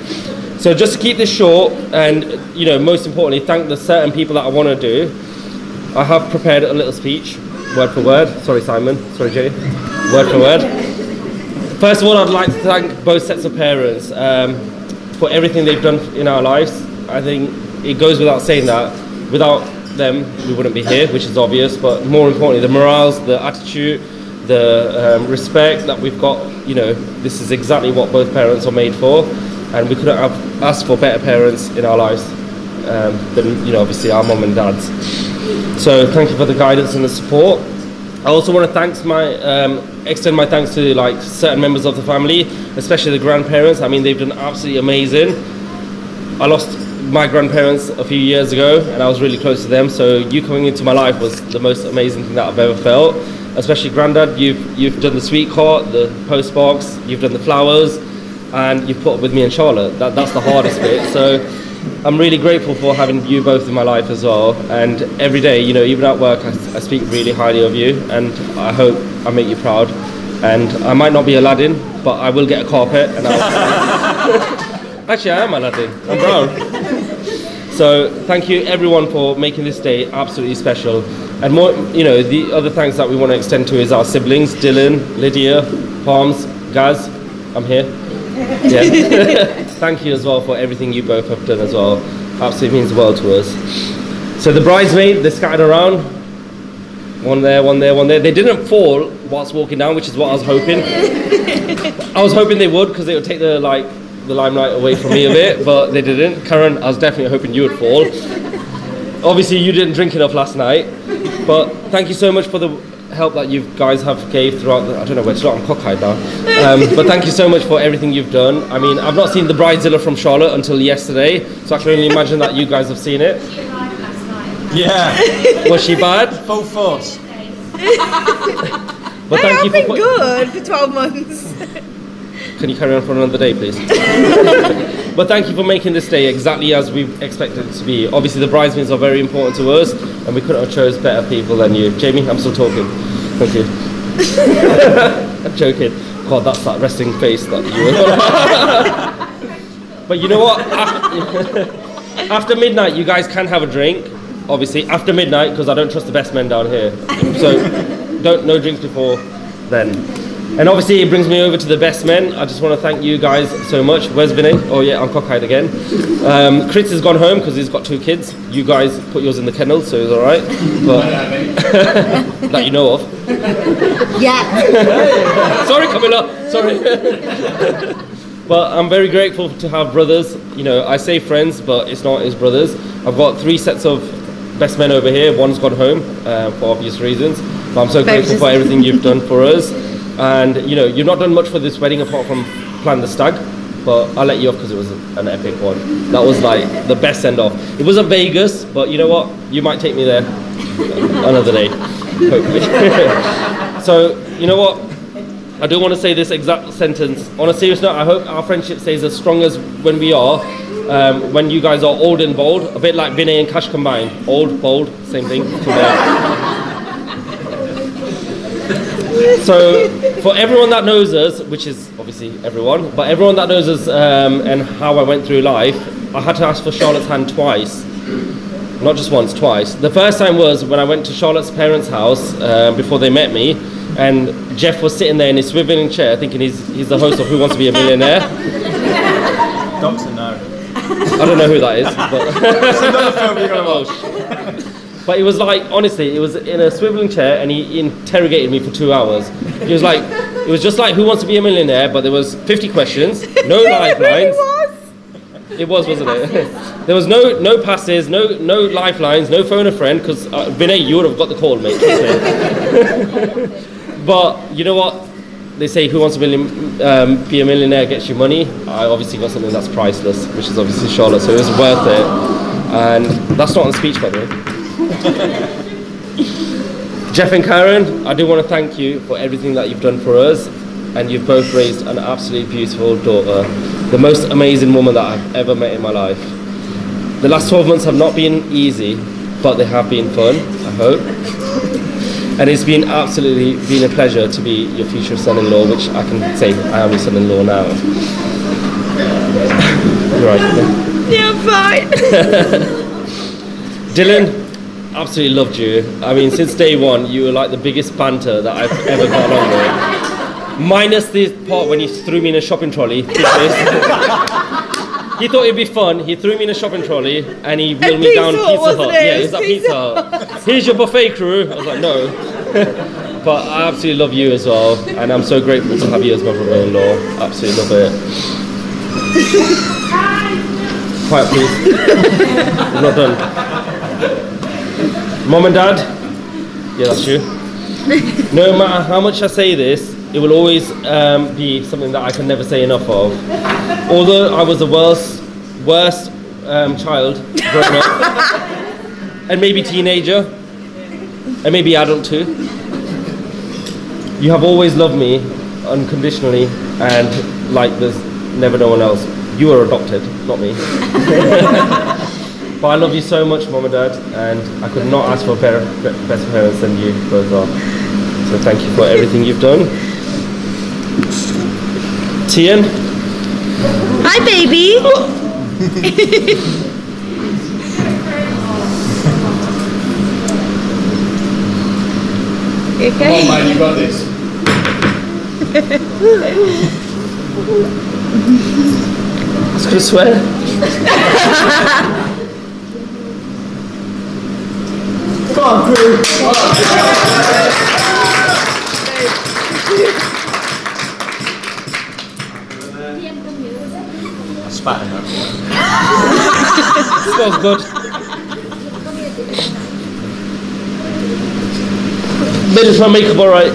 So just to keep this short, and you know, most importantly, thank the certain people that I want to do. I have prepared a little speech. Word for word. Sorry, Simon. Sorry, Jay. Word for word. First of all, I'd like to thank both sets of parents for everything they've done in our lives. I think it goes without saying that without them, we wouldn't be here, which is obvious. But more importantly, the morals, the attitude, the respect that we've got. You know, this is exactly what both parents are made for, and we couldn't have asked for better parents in our lives than, you know, obviously our mum and dad's. So thank you for the guidance and the support. I also want to extend my thanks to like certain members of the family, especially the grandparents. I mean, they've done absolutely amazing. I lost my grandparents a few years ago, and I was really close to them. So you coming into my life was the most amazing thing that I've ever felt. Especially Grandad, you've done the sweet cart, the post box, you've done the flowers, and you've put up with me and Charlotte. That's the hardest bit. So I'm really grateful for having you both in my life as well, and every day, you know, even at work, I speak really highly of you, and I hope I make you proud. And I might not be Aladdin, but I will get a carpet, and actually I am Aladdin, I'm brown. So thank you everyone for making this day absolutely special, And more, you know, the other thanks that we want to extend to is our siblings, Dylan, Lydia, Palms, Gaz. I'm here. Yeah. Thank you as well for everything you both have done as well. Absolutely means the world to us. So the bridesmaids, they're scattered around. One there, one there, one there. They didn't fall whilst walking down, which is what I was hoping. I was hoping they would, because they would take the limelight away from me a bit, but they didn't. Karen, I was definitely hoping you would fall. Obviously, you didn't drink enough last night, but thank you so much for the help that you guys have gave throughout the, I don't know where to start, I'm cockeyed now. But thank you so much for everything you've done. I mean, I've not seen the Bridezilla from Charlotte until yesterday, so I can only imagine that you guys have seen it. Yeah. Was she bad? Full force. But thank you I've been for good for 12 months. Can you carry on for another day, please? But thank you for making this day exactly as we expected it to be. Obviously, the bridesmaids are very important to us, and we couldn't have chose better people than you. Jamie, I'm still talking. Thank you. I'm joking. God, that's that resting face that you were. But you know what? After midnight, you guys can have a drink. Obviously, after midnight, because I don't trust the best men down here. So, no drinks before then. And obviously it brings me over to the best men. I just want to thank you guys so much. Where's Vinay? Oh yeah, I'm cockeyed again. Chris has gone home because he's got 2 kids. You guys put yours in the kennel, so it's alright. But that you know of. Yeah. Sorry, Camilla. Sorry. But I'm very grateful to have brothers. You know, I say friends, but it's not his brothers. I've got 3 sets of best men over here. One's gone home for obvious reasons. But I'm so grateful for everything you've done for us. And you know, you've not done much for this wedding apart from plan the stag, but I'll let you off because it was an epic one. That was like the best send off. It wasn't Vegas, but you know what? You might take me there another day, hopefully. So you know what? I do want to say this exact sentence. On a serious note, I hope our friendship stays as strong as when we are. When you guys are old and bold, a bit like Vinay and Cash combined. Old, bold, same thing. So, for everyone that knows us, which is obviously everyone, but everyone that knows us and how I went through life, I had to ask for Charlotte's hand twice. Not just once, twice. The first time was when I went to Charlotte's parents' house before they met me, and Jeff was sitting there in his swiveling chair thinking he's the host of Who Wants to Be a Millionaire. Doctor, no. I don't know who that is, but... It's another film you're going to watch. But it was like, honestly, it was in a swiveling chair and he interrogated me for 2 hours. He was like, it was just like Who Wants to Be a Millionaire, but there was 50 questions, no lifelines. It was, wasn't it? There was no passes, no lifelines, no phone a friend, because Vinay, you would have got the call, mate. But you know what? They say Who Wants to Be a Millionaire gets you money. I obviously got something that's priceless, which is obviously Charlotte, so it was worth it. And that's not on speech, by the way. Jeff and Karen, I do want to thank you for everything that you've done for us, and you've both raised an absolutely beautiful daughter, the most amazing woman that I've ever met in my life. The last 12 months have not been easy, but they have been fun, I hope. And it's been absolutely been a pleasure to be your future son-in-law, which I can say I am your son-in-law now. You're right. Yeah, I'm fine. Dylan, absolutely loved you. I mean, since day one, you were like the biggest banter that I've ever got along with. Minus the part when he threw me in a shopping trolley. He thought it'd be fun. He threw me in a shopping trolley and he wheeled me down Pizza Hut. Yeah, it was at Pizza Hut. Here's your buffet, Kru. I was like, no. But I absolutely love you as well, and I'm so grateful to have you as my brother-in-law. Absolutely love it. Quiet, please. I'm not done. Mom and Dad, yeah, that's you. No matter how much I say this, it will always be something that I can never say enough of. Although I was the worst child growing up, and maybe teenager, and maybe adult too, you have always loved me unconditionally and like there's never no one else. You were adopted, not me. But I love you so much, Mom and Dad, and I could not ask for better parents than you both are. So thank you for everything you've done. Tian. Hi, baby. Come on, man, you got this. I was gonna swear. Come on, Kru. I spat in that. Smells good. Made my makeup alright.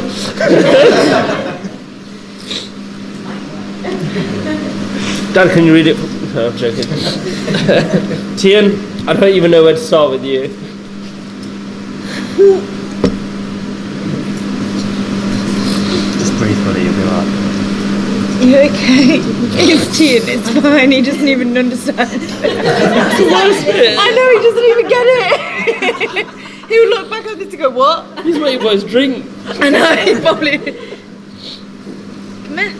Dad, can you read it? No, I'm joking. Tian, I don't even know where to start with you. Just breathe, buddy, you'll be alright. You okay? It's Tian, it's fine, he doesn't even understand. I know, he doesn't even get it. He'll look back at this and go, what? He's waiting for his drink. I know, he probably... Come here.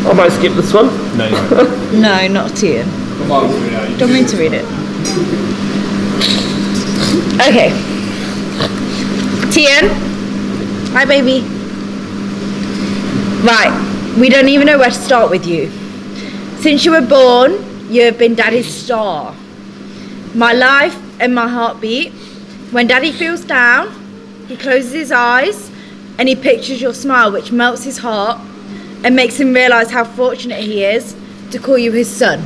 I might skip this one. No, you No, not Tian. Come on, Kru, now. Don't mean to read it. Okay. Tian. Hi, baby. Right. We don't even know where to start with you. Since you were born, you have been Daddy's star. My life and my heartbeat. When Daddy feels down, he closes his eyes and he pictures your smile, which melts his heart and makes him realise how fortunate he is to call you his son.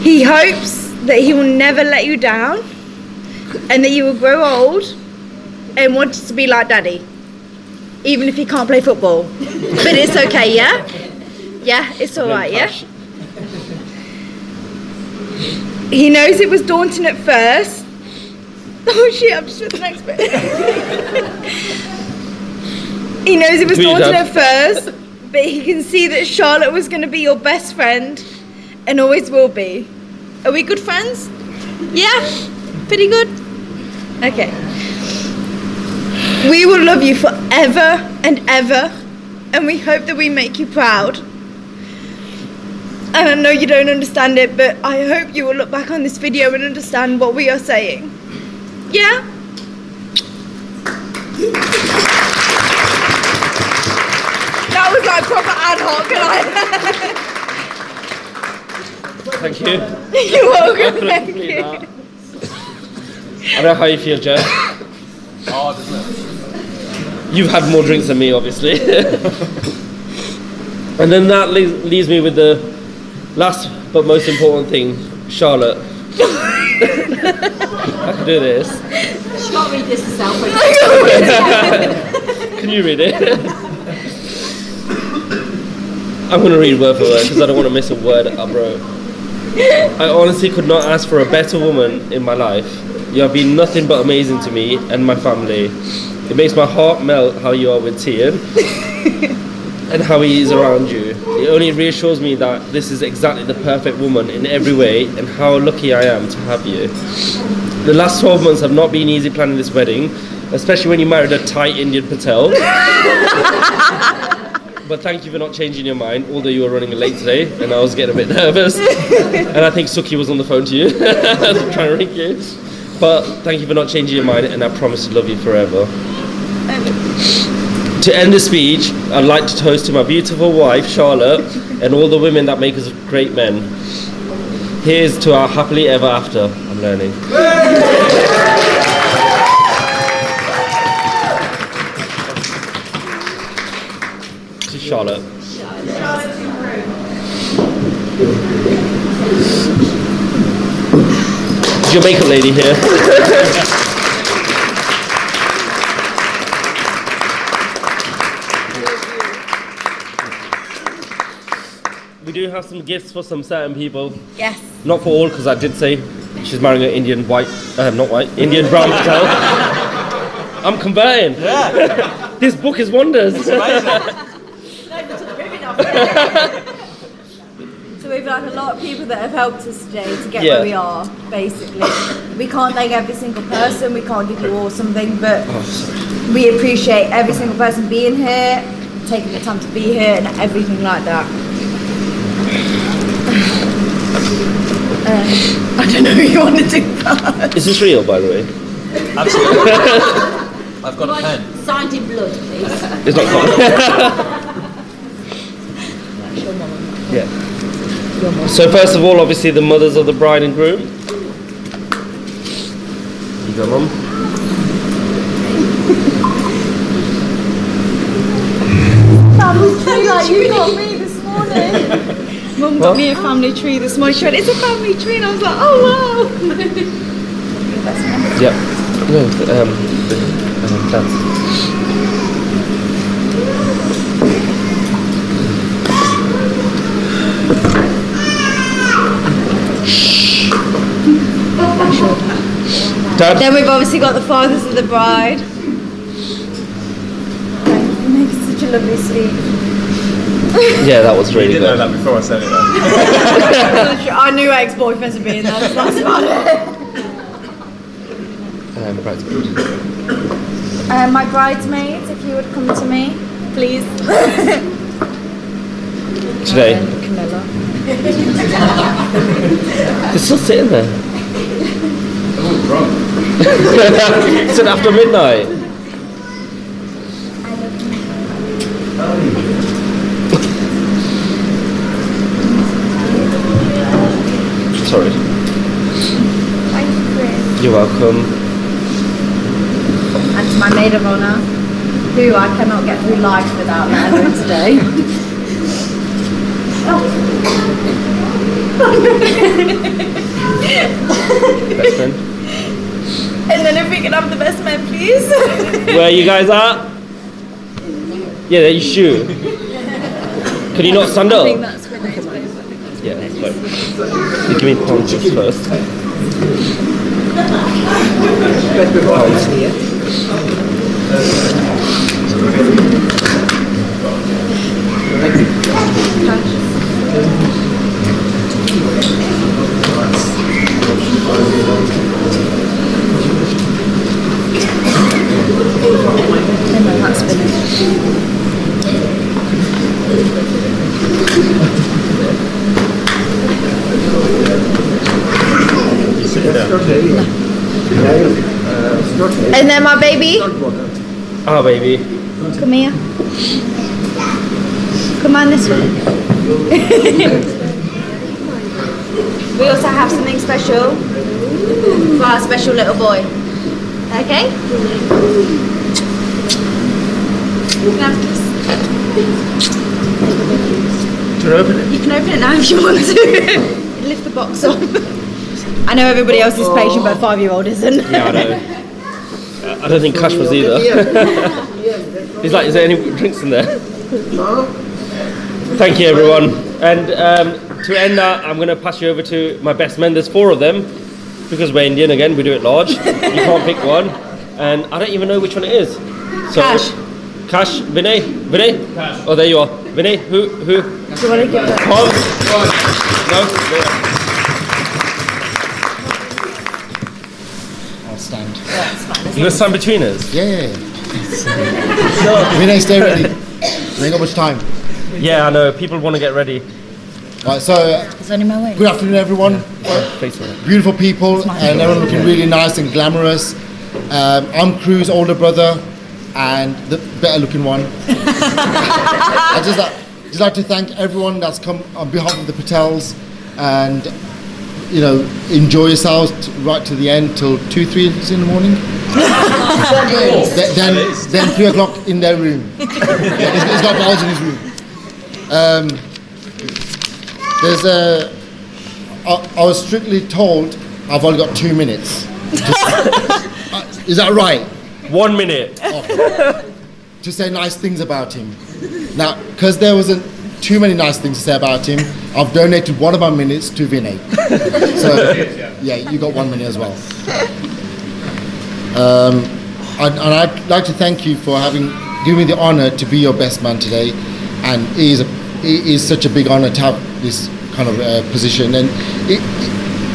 He hopes that he will never let you down and that you will grow old and want to be like Daddy, even if he can't play football. But it's okay, yeah? Yeah, it's alright, yeah? He knows it was daunting at first. Oh shit, I've just read the next bit. He knows it was daunting at first, but he can see that Charlotte was going to be your best friend and always will be. Are we good friends? Yeah? Pretty good? Okay. We will love you forever and ever, and we hope that we make you proud. And I know you don't understand it, but I hope you will look back on this video and understand what we are saying. Yeah? That was like proper ad hoc, and Thank you. You're welcome, thank you. I don't know how you feel, Joe. Oh, doesn't it? You've had more drinks than me, obviously. And then that leaves me with the last but most important thing, Charlotte. I can do this. She can't read this herself. Can you read it? I'm going to read word for word because I don't want to miss a word I wrote. I honestly could not ask for a better woman in my life. You have been nothing but amazing to me and my family. It makes my heart melt how you are with Tian and how he is around you. It only reassures me that this is exactly the perfect woman in every way and how lucky I am to have you. The last 12 months have not been easy planning this wedding, especially when you married a tight Indian Patel. But thank you for not changing your mind, although you were running late today and I was getting a bit nervous. And I think Suki was on the phone to you, trying to ring you. But thank you for not changing your mind and I promise to love you forever. To end the speech, I'd like to toast to my beautiful wife, Charlotte, and all the women that make us great men. Here's to our happily ever after. I'm learning. To Charlotte. Is your makeup lady here? We do have some gifts for some certain people. Yes. Not for all, because I did say she's marrying an Indian Indian brown Patel. I'm converting. Yeah. This book is wonders. It's amazing. So we've had a lot of people that have helped us today to get Yeah. where we are, basically. We can't thank every single person, we can't give you all something, but Oh, sorry. we appreciate every single person being here, taking the time to be here and everything like that. I don't know who you want to do first. Is this real, by the way? Absolutely. I've got a pen. Signed in blood, please. It's not common. Yeah. So first of all, obviously the mothers of the bride and groom. You go, Mum. Family tree like you got me this morning. Mum got me a family tree this morning. She went, it's a family tree, and I was like, oh wow. Yep. No, that's. Dad? Then we've obviously got the fathers of the bride. You make such a lovely speech. Yeah, that was really You didn't know good. that before I said it though. I knew ex-boyfriends would be in there, that's about it. Bridesmaid. My bridesmaids, if you would come to me, please. Today. Camilla. They're still sitting there. Oh, wrong. It's after midnight. Sorry. Thank you, Chris. You're welcome. And to my maid of honour, who I cannot get through life without learning today. Best friend. And then if we can have the best man, please. Where you guys are? Yeah, there you shoot. Can you not stand I up? think that's Renee's place. Yeah, that's fine. You give me pounds first. That's finished. And then my baby, Ah, baby. come here. Come on this way. We also have something special for our special little boy. Okay? You can have this. Do you want to open it? You can open it now if you want to. Lift the box up. I know everybody else is patient, but a 5-year-old isn't. Yeah, I know. I don't think Cash was either. He's like, is there any drinks in there? Thank you, everyone. And to end that, I'm going to pass you over to my best men. There's 4 of them, because we're Indian again, we do it large. You can't pick one. And I don't even know which one it is. So, Cash. Cash, Vinay? Vinay? Cash. Oh, there you are. Vinay, who? Do you want to give that? Tom? No? I'll stand. You going to stand between us? Yeah. Vinay, stay ready. We ain't got much time. Yeah, I know. People want to get ready. Right, so It's only my way. good afternoon, everyone. Face on it. Beautiful people, and everyone looking really nice and glamorous. I'm Kru's older brother, and the better looking one. I just like to thank everyone that's come on behalf of the Patels, and enjoy yourselves right to the end till 2-3 in the morning. then 3 o'clock in their room. He's got balls in his room. I was strictly told I've only got 2 minutes. Is that right? 1 minute. To say nice things about him. Now, because there wasn't too many nice things to say about him, I've donated 1 of my minutes to Vinay. So, yeah, you got 1 minute as well. And I'd like to thank you for given me the honour to be your best man today. And it is such a big honour to have this kind of position. And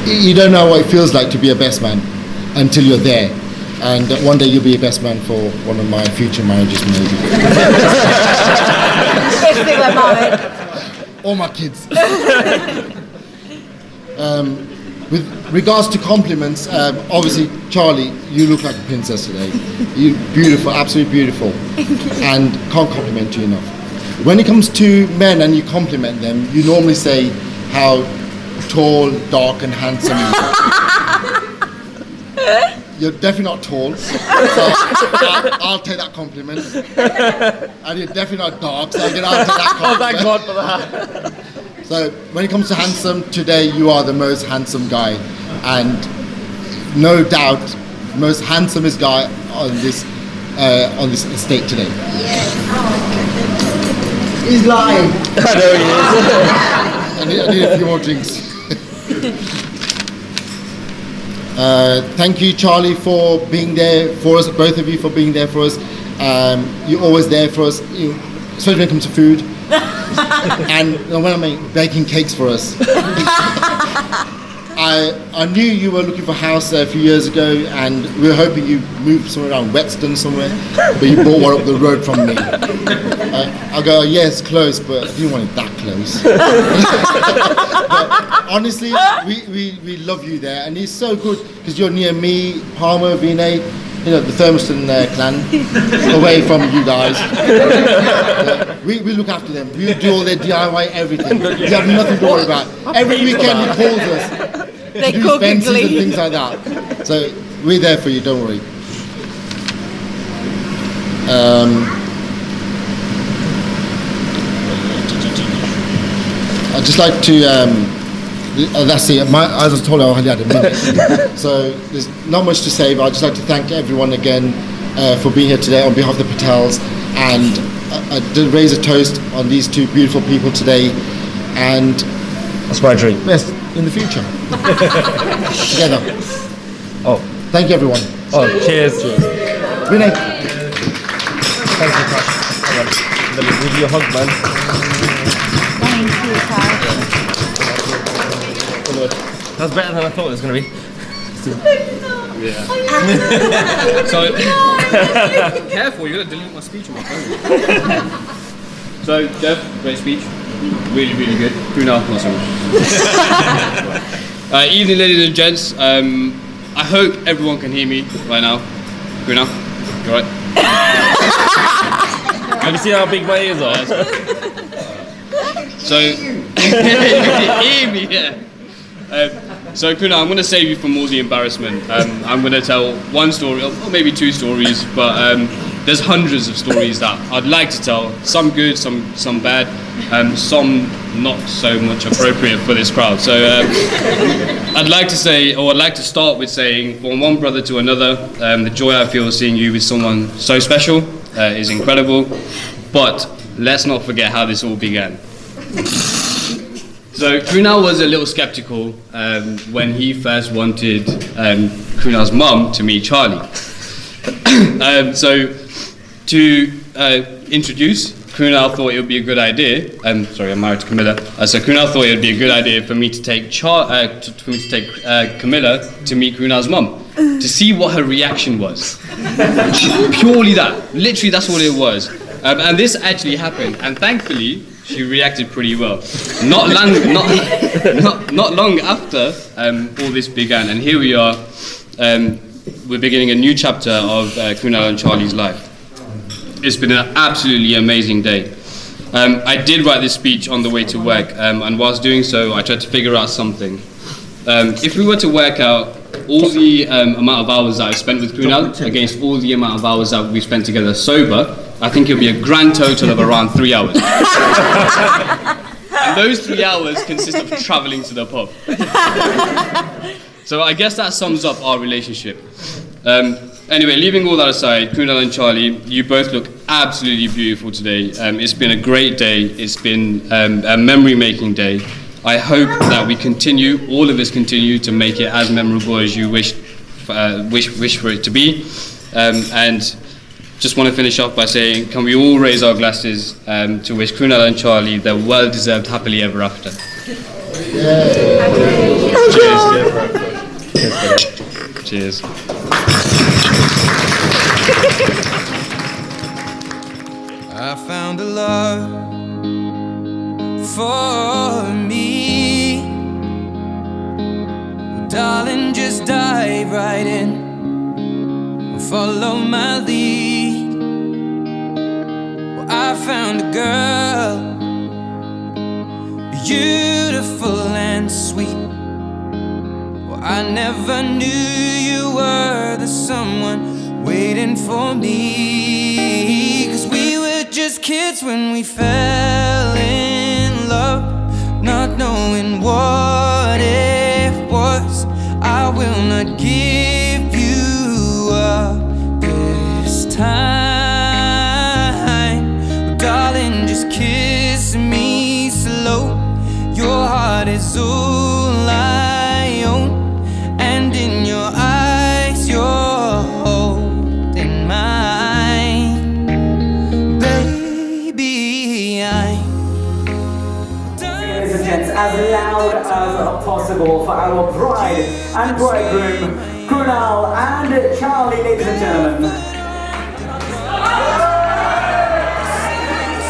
you don't know what it feels like to be a best man until you're there. And one day you'll be a best man for one of my future marriages, maybe. If they were married. All my kids. with regards to compliments, obviously, Charlie, you look like a princess today. You're beautiful, absolutely beautiful. And can't compliment you enough. When it comes to men and you compliment them, you normally say how tall, dark and handsome you are. You're definitely not tall, so I'll take that compliment. And you're definitely not dark, so I'll take that compliment. Oh, thank God for that. So when it comes to handsome, today you are the most handsome guy, and no doubt, most handsomest guy on this estate today. He's lying. I know he is. I need a few more drinks. Thank you, Charlie, for being there for us. Both of you for being there for us. You're always there for us, especially when it comes to food. And when I'm baking cakes for us. I knew you were looking for a house a few years ago, and we were hoping you moved somewhere around Whetstone somewhere, but you bought one up the road from me. I go, yeah, it's close, but I didn't want it that close. But honestly, we love you there, and it's so good because you're near me, Palmer, Vinay, the Thermiston clan, away from you guys. We look after them. We do all their DIY everything. You have nothing to worry about. Every weekend he calls us. They to do cook and fences and clean. things like that. So we're there for you, don't worry. I'd just like to, that's it, as I was told I only had a minute. So there's not much to say, but I'd just like to thank everyone again for being here today on behalf of the Patels. And I did raise a toast on these two beautiful people today. And That's my dream. best in the future. Together. Oh, Thank you, everyone. oh, cheers. Vinay. Thank you, Tash. Let me give you a hug, man. Thank you, Tash. That's better than I thought it was going to be. So, careful, you're going to delete my speech on my phone. So, Dev, great speech. Really, really good. Kuna, not so much. Evening, ladies and gents. I hope everyone can hear me right now. Kuna, you alright? Have you seen how big my ears are? So, you can hear me, yeah. So Kuna, I'm going to save you from all the embarrassment. I'm going to tell one story, or maybe two stories, but there's hundreds of stories that I'd like to tell. Some good, some bad, some not so much appropriate for this crowd. So I'd like to start with saying, from one brother to another, the joy I feel seeing you with someone so special is incredible. But let's not forget how this all began. So Krunal was a little skeptical when he first wanted Krunal's mum to meet Charlie. So to introduce, Krunal thought it would be a good idea. Sorry, I'm married to Camilla. So Krunal thought it would be a good idea for me to take Camilla to meet Krunal's mum to see what her reaction was. Purely that. Literally, that's all it was. And this actually happened, and thankfully, she reacted pretty well. Not long after all this began, and here we are. We're beginning a new chapter of Krunal and Charlie's life. It's been an absolutely amazing day. I did write this speech on the way to work, and whilst doing so, I tried to figure out something. If we were to work out all the amount of hours that I've spent with Krunal against all the amount of hours that we've spent together sober, I think it'll be a grand total of around 3 hours. And those 3 hours consist of travelling to the pub. So I guess that sums up our relationship. Anyway, leaving all that aside, Krunal and Charlie, you both look absolutely beautiful today. It's been a great day. It's been a memory-making day. I hope that we continue, all of us continue, to make it as memorable as you wish for it to be. And just want to finish off by saying, can we all raise our glasses to wish Krunal and Charlie their well-deserved happily ever after. Cheers. Cheers. I found a love for me. just dive right in, follow my lead. Well, I found a girl, beautiful and sweet. Well, I never knew you were the someone waiting for me. 'Cause we were just kids when we fell in love, not knowing what it was. I will not give you up this time. Well, darling, just kiss me slow. Your heart is all I own, and in your eyes you're holding mine. Baby, Ladies and gents, as loud as possible for our bride and bridegroom, Kru and Charlie, ladies and gentlemen.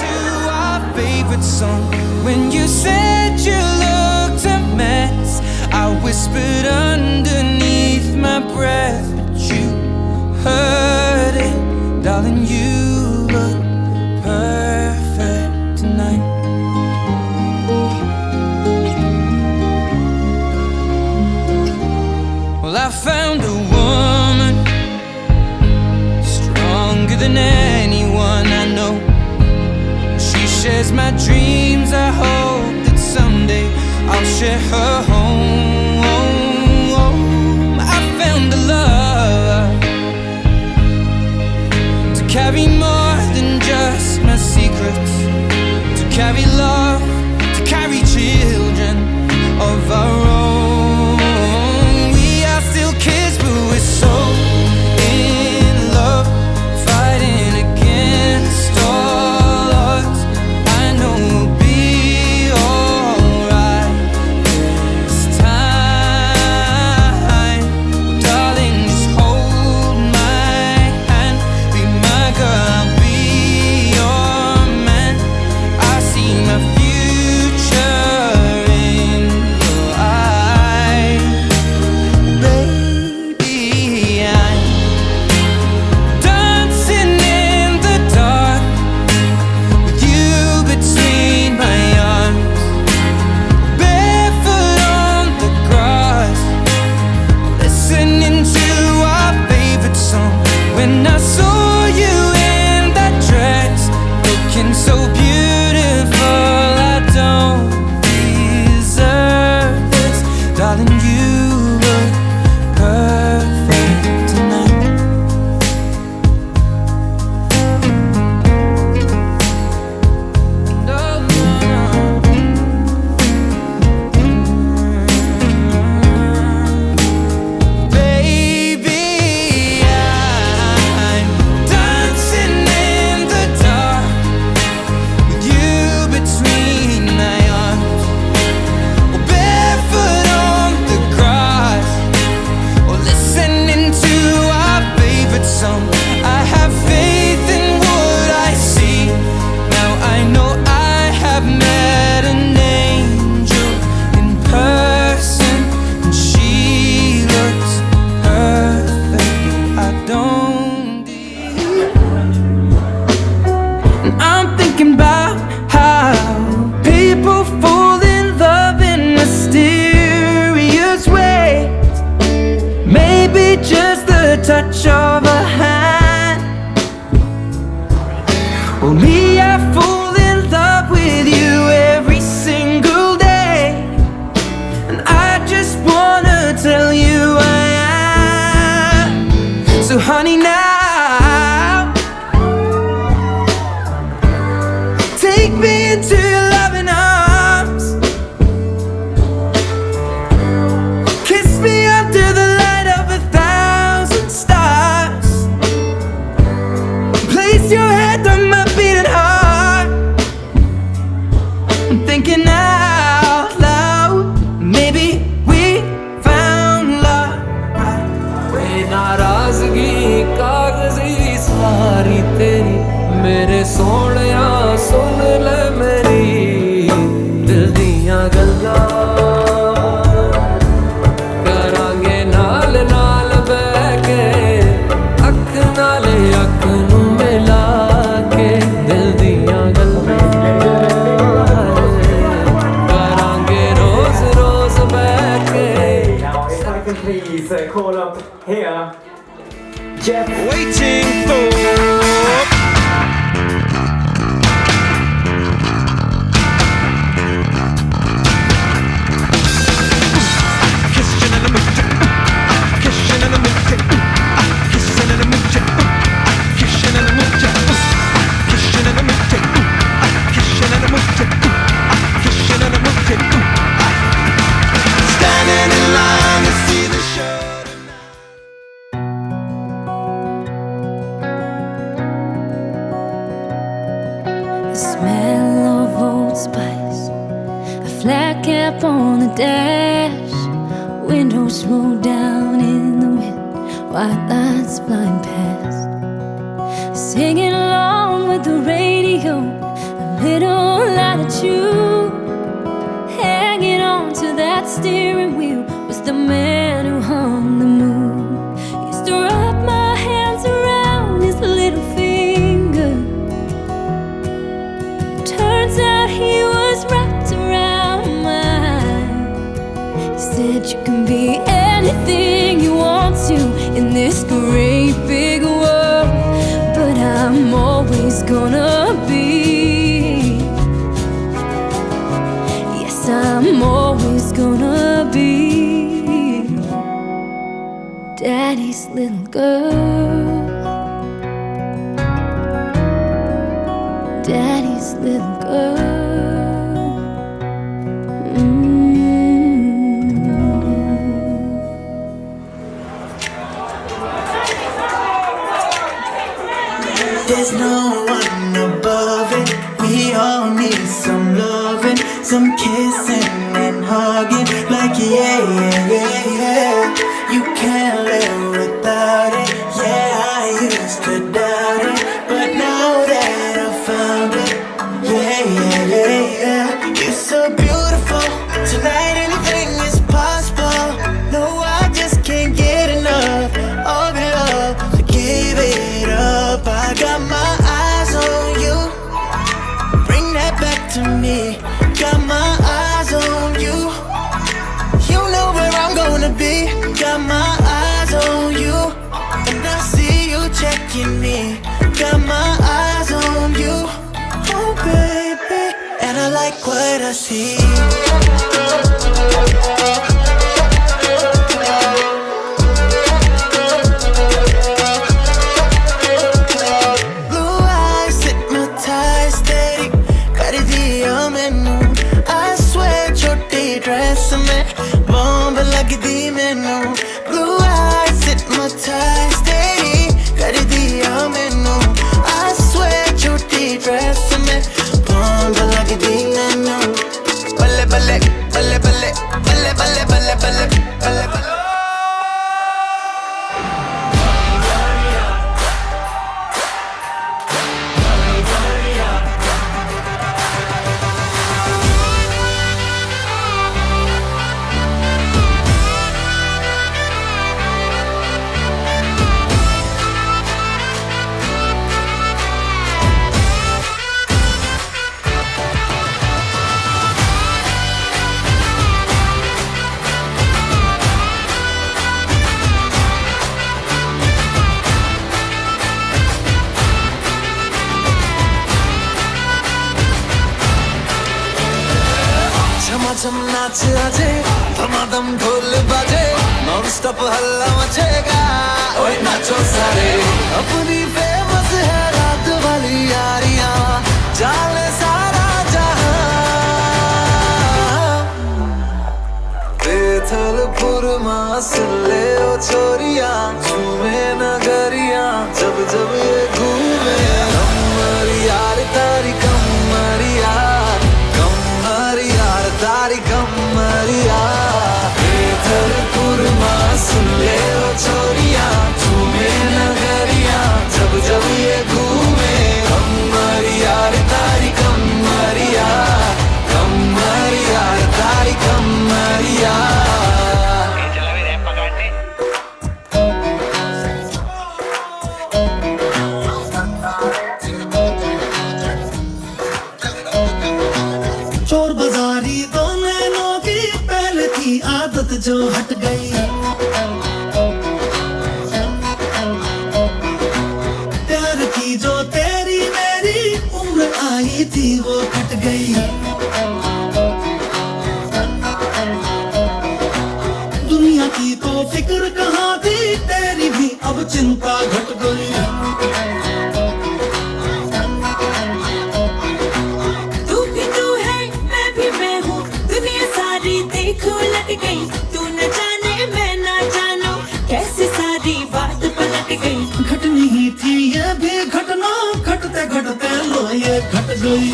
To our favorite song. When you said you looked a mess, I whispered underneath my breath, but you heard it. Darling, you look perfect tonight. Well, I found a woman stronger than anyone I know. She shares my dreams. I hope that someday I'll share her home. I found a love to carry more than just my secrets, to carry love, to carry children of our own. We are still kids, but we're so in love, fighting against all odds. I know we'll be alright this time. Darling, just hold my hand, be my girl, I'll be your man. I see my future in your eyes. Baby, I'm dancing in the dark with you between my arms, barefoot on the grass, listening to our favorite song. When I saw you in that dress, looking so beautiful, I don't deserve this. Darling, you look perfect tonight. No, no, no. Baby, I'm dancing in the dark with you between my arms, or barefoot on the grass, or listening to our favorite song. I have faith in what I see. Now I know I have met an angel in person, and she looks perfect. I don't. And I'm thinking about how people fall in love in mysterious ways. Maybe just the touch of a hand. Well, me, I fall in love with you every single day, and I just wanna tell you I am. So honey, now take me into your loving arms, kiss me under the light of 1,000 stars, place your head on my beating heart. I'm thinking out loud, maybe we found love. वे नाराजगी कागजी सारी तेरी, मेरे सोहणिया सुन ले मेरी दिल दियां गल्लां, करांगे नाल Jeff. waiting for. Standing in line to see the show. The smell of old spice, a flat cap on the dash, windows roll down in the wind, white lights flying past, singing along with the radio, a little attitude. Hanging on to that steering wheel was the man who hung the moon. Used to wrap my hands around his little finger. Turns out he was wrapped around mine. He said you can be anything you want to in this great big world, but I'm always gonna be. Yes, I'm always gonna be Daddy's little girl. Daddy's little girl. There's no one above it. We all need some loving, some kissing and hugging. Like yeah, yeah, yeah, yeah. You can't live without it. Yeah, I used to doubt it, but now that I found it, yeah, yeah, yeah, yeah. You're so beautiful. Tonight anything is possible. No, I just can't get enough of your love. So give it up. I got my eyes on you. Bring that back to me. Got my eyes on you. You know where I'm gonna be. Got my eyes on you. And I see you checking me. Got my eyes on you. Oh baby. And I like what I see. Blue eyes hypnotized, steady. Kar diya mainu. I swear choti dress mein bomb lagdi mainu. Blue eyes hypnotized, steady. Kar diya mainu. I swear choti dress mein bomb lagdi mainu. Balle balle balle balle balle balle balle balle balle balle. झमाझम नाच आजे धमाधम ढोल बाजे non stop हल्ला मचेगा ओए नाचो सारे अपनी फेमस है रात वाली यारियां जाले सारा जहां बेथलपुर मां सुन ले ओ छोरियां झूमे नगरियां जब जब ये घूमे कमर यार तारी कमर यार तारी कमरिया बेथलपुर मां सुन ले ओ छोरियां झूमे नगरियां जब जब ये घूमे कमरिया तारी कमरिया कमरिया तारी कमरिया चोर बाजारी दो नैनों की पहले थी आदत जो हट गई जो तेरी मेरी उम्र आई थी वो कट गई दुनिया की तो फिक्र कहाँ थी तेरी भी अब चिंता घट गई तू भी तू है मैं भी मैं हूँ दुनिया सारी देखो लग गई तू न जाने मैं ना जानो कैसी सारी बात पलट गई घटनी ही थी ये भी घटना घटते घटते लो ये घट गई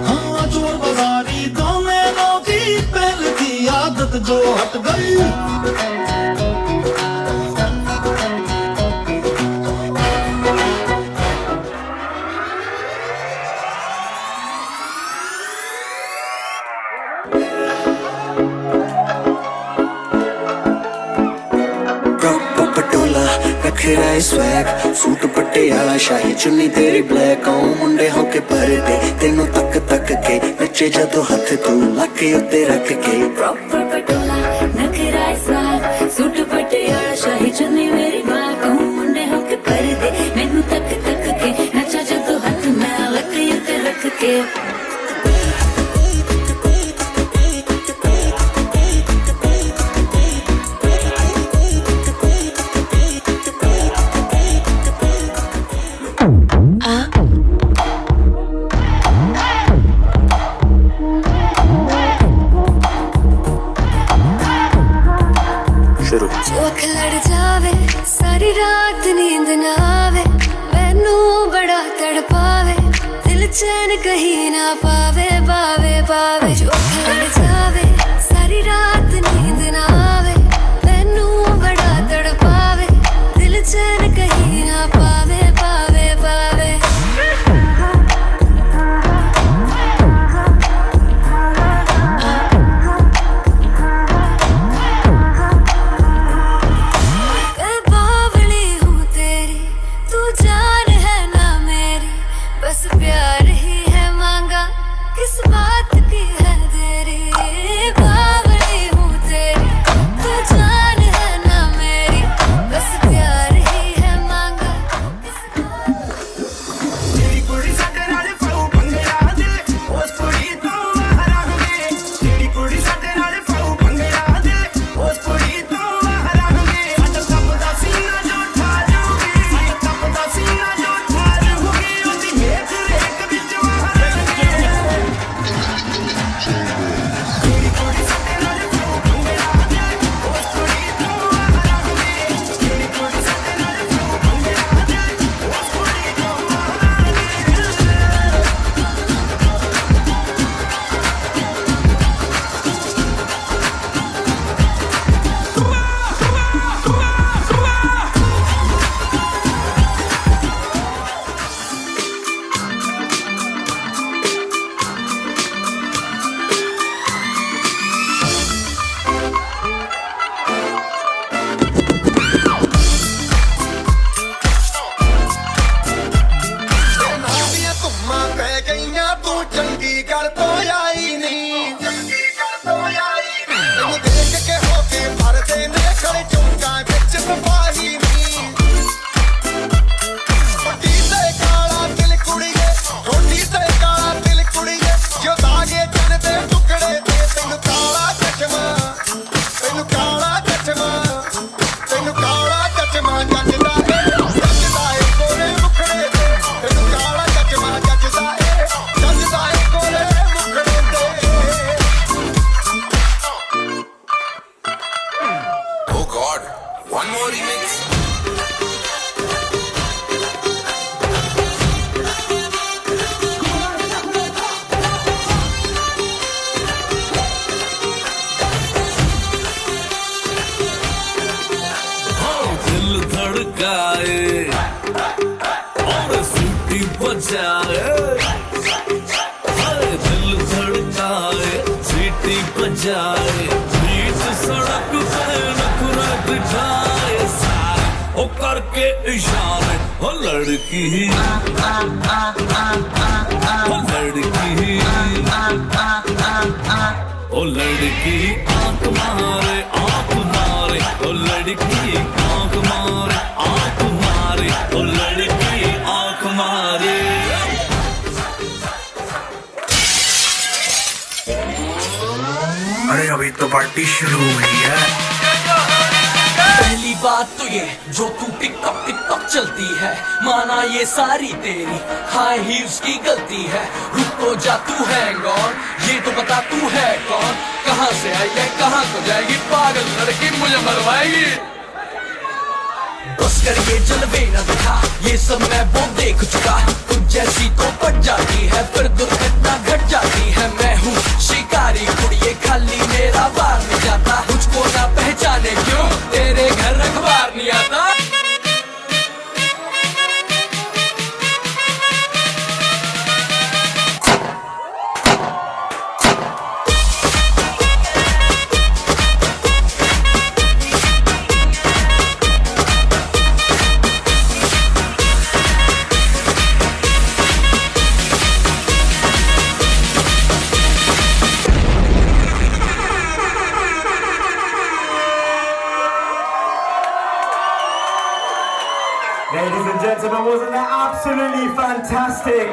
हाँ चोर बाजारी दोनों की पहले की आदत जो हट गई नखरा स्वैग सूट पटियाला शाही चुन्नी तेरी ब्लैक आऊं मुंडे होके परदे तेनू तक तक के नचे जदों हथ तू लके उत्ते रख के प्रॉपर पटोला नखरा स्वैग सूट पटियाला शाही चुन्नी मेरी ब्लैक आऊं मुंडे होके परदे मेनू तक तक के नचा जदों हाथ मैं लके उत्ते रख के अख लड़ जावे सारी रात नींद ना आवे मैनू बड़ा तड़पावे दिल चैन कहीं ना पावे पावे पावे जो अख लड़ जावे सारी रात नींद ना आवे मैनू बड़ा तड़पावे दिल चैन कहीं ना पावे पावे पावे प्यार ही है मांगा किस बात की है देरी बावली हूँ तेरी तू जान है ना मेरी बस प्यार ही है मांगा तेरी कुड़ी साडे नाल फाऊ पंगड़ा दे उस कुड़ी तो हरांगे तेरी कुड़ी साडे नाल फाऊ पंगड़ा दे उस कुड़ी तो हरांगे अट सब दा सीना जो ठा जाऊंगी अट सब दा सीना जो ठा जाऊंगी ओदी मेथ बजाए दिल धड़काए सीटी बजाए बीच सड़क पे नखरा दिखाए सारे ओ करके इशारे हो लड़की ओ लड़की ओ लड़की आंख मारे ओ लड़की आंख मारे पार्टी शुरू हुई है। पहली बात तो ये जो तू टिकटॉक टिकटॉक चलती है, माना ये सारी तेरी हाई हील्स की गलती है। रुक तो जा तू हैंग ऑन, ये तो बता तू है कौन, कहाँ से आई है कहाँ को जाएगी, पागल लड़की मुझे मरवाएगी। बस कर ये जलवे न दिखा, ये सब मैं वो देख चुका। तुझ जैसी तो पट जाती है फिर दुर्घटना घट जाती है। मैं हूँ शिकारी कुड़िए, खाली मेरा बार नहीं जाता। मुझको ना पहचाने क्यों तेरे घर अखबार नहीं आता। Ladies and gentlemen, wasn't that absolutely fantastic?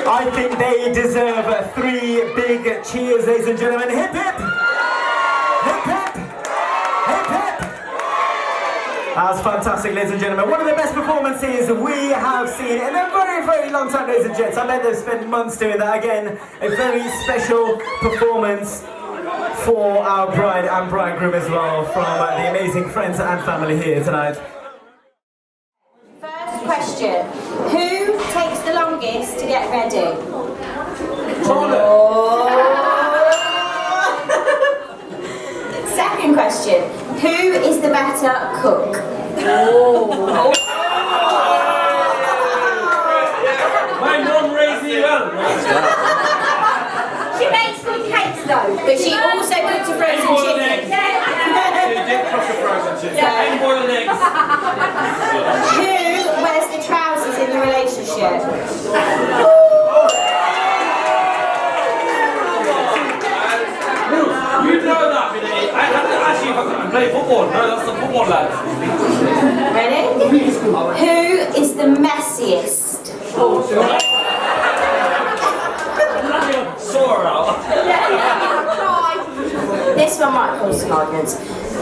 I think they deserve 3 big cheers, ladies and gentlemen. Hip hip! Hip hip! Hip hip! That was fantastic, ladies and gentlemen. One of the best performances we have seen in a very, very long time, ladies and gents. I bet they've spent months doing that. Again, a very special performance for our bride and bridegroom as well, from the amazing friends and family here tonight. First question, who takes the longest to get ready? Oh. Second question, who is the better cook? Oh. My mum raised me well. She makes good cakes though, but she also cooks a frozen chicken. She did cook a frozen chicken. And boiled eggs. Who wears the trousers in the relationship? You know that, Vinny. I have to ask you if I can play football. No, that's the football lads. Ready? Who is the messiest? Sore out. This one might cause some arguments.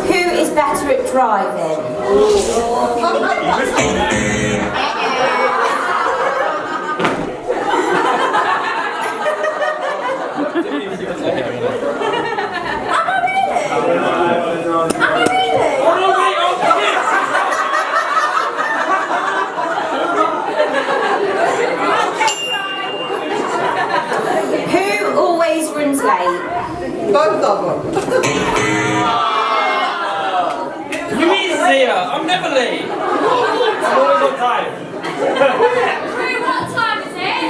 Who is better at driving? Who always runs late? Both of them. You mean Zia? I'm never late. I'm always on time. What time is it?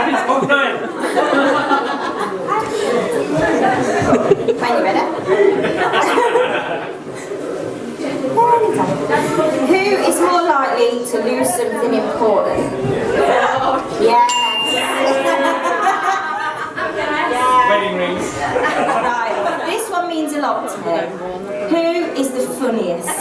It's half 9. When you ready? Who is more likely to lose something important? Yes. Wedding rings. Right. This one means a lot to me. Who is the funniest?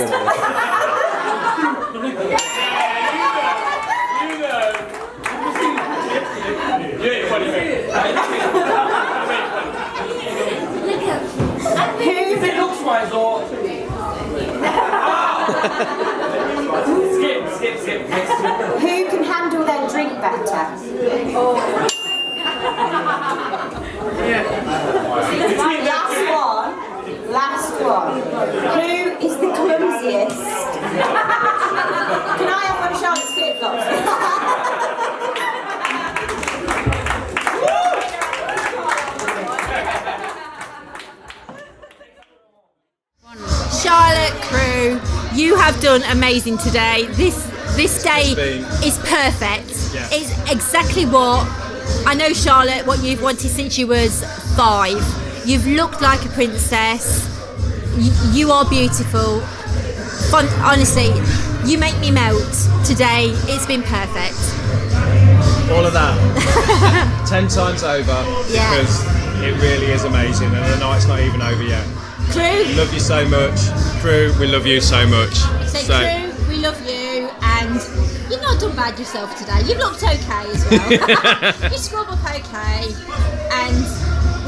Who is it looks wise or? Skip. Who can handle their drink better? Last one. Who is the clumsiest? Can I have one of Charlotte's flip-flops? Charlotte, Kru, you have done amazing today. This day is perfect. Yeah. It's exactly what I know, Charlotte, what you've wanted since you was 5. You've looked like a princess. You are beautiful. Honestly, you make me melt today. It's been perfect. All of that 10 times over, Yeah. because it really is amazing, and the night's not even over yet. Kru, Love you so much. Kru, we love you so much. Kru, we love you, and you're not done about yourself today. You've looked okay as well. You scrub up okay, and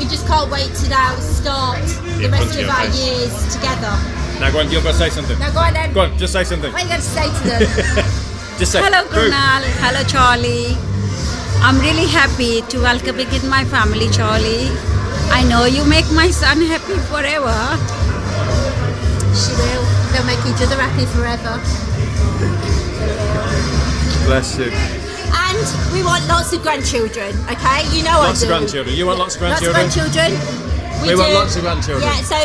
we just can't wait to now start the rest of our years together. Now go on, you've got to say something. Now go on then. Go on, just say something. What are you going to say to them? Just say. Hello Kru. Kunal, hello Charlie. I'm really happy to welcome you in my family, Charlie. I know you make my son happy forever. She will. They'll make each other happy forever. Bless you. And we want lots of grandchildren, okay? You know Lots I of do. grandchildren. You want lots of Lots of grandchildren? grandchildren. We want do. lots of grandchildren. Yeah, so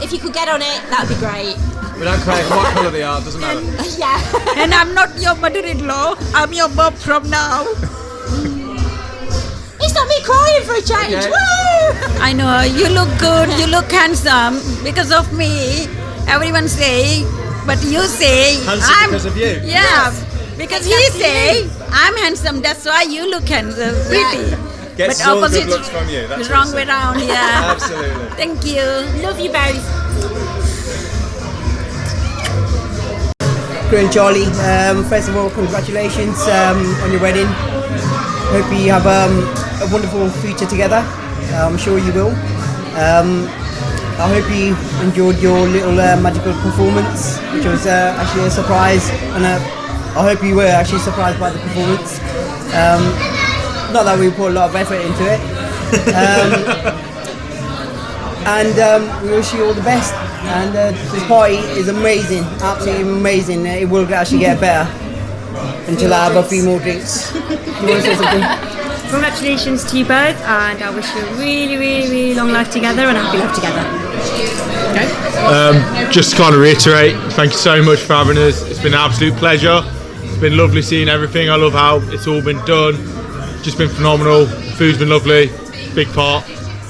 if you could get on it, that would be great. We don't care what colour they are, doesn't matter. Yeah. And I'm not your mother-in-law, I'm your mom from now. It's not me crying for a change. Okay. Woo! I know, you look good, you look handsome. Because of me, everyone say, but you say, Handsome I'm... because of you? Yeah, because he say, I'm handsome, that's why you look handsome, pretty. Gets But all the opposite- good looks from you. That's The what wrong it way says. round, yeah. Absolutely. Thank you. Love you both. Kru and Charlie, first of all, congratulations on your wedding. Hope you have a wonderful future together. I'm sure you will. I hope you enjoyed your little magical performance, which was actually a surprise, and I hope you were actually surprised by the performance. Not that we put a lot of effort into it. And we wish you all the best. And this party is amazing, absolutely amazing. It will actually get better until I have a few more drinks. Do you want to say something? Congratulations to you both, and I wish you a really, really, really long life together and a happy life together. Just to kind of reiterate, thank you so much for having us. It's been an absolute pleasure. It's been lovely seeing everything. I love how it's all been done. Just been phenomenal. Food's been lovely, big part,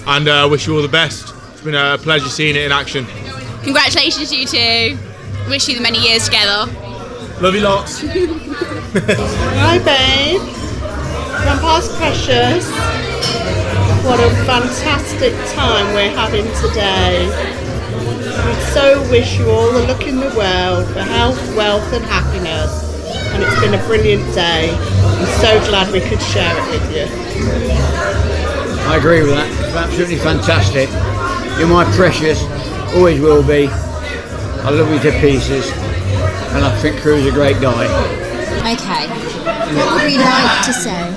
and I wish you all the best. It's been a pleasure seeing it in action. Congratulations to you two. Wish you the many years together. Love you lots. Hi babe, Grandpa's precious. What a fantastic time we're having today. We so wish you all the luck in the world for health, wealth and happiness. And it's been a brilliant day. I'm so glad we could share it with you. I agree with that. It's absolutely fantastic. You're my precious, always will be. I love you to pieces, and I think Kru's a great guy. Okay. What would we like to say?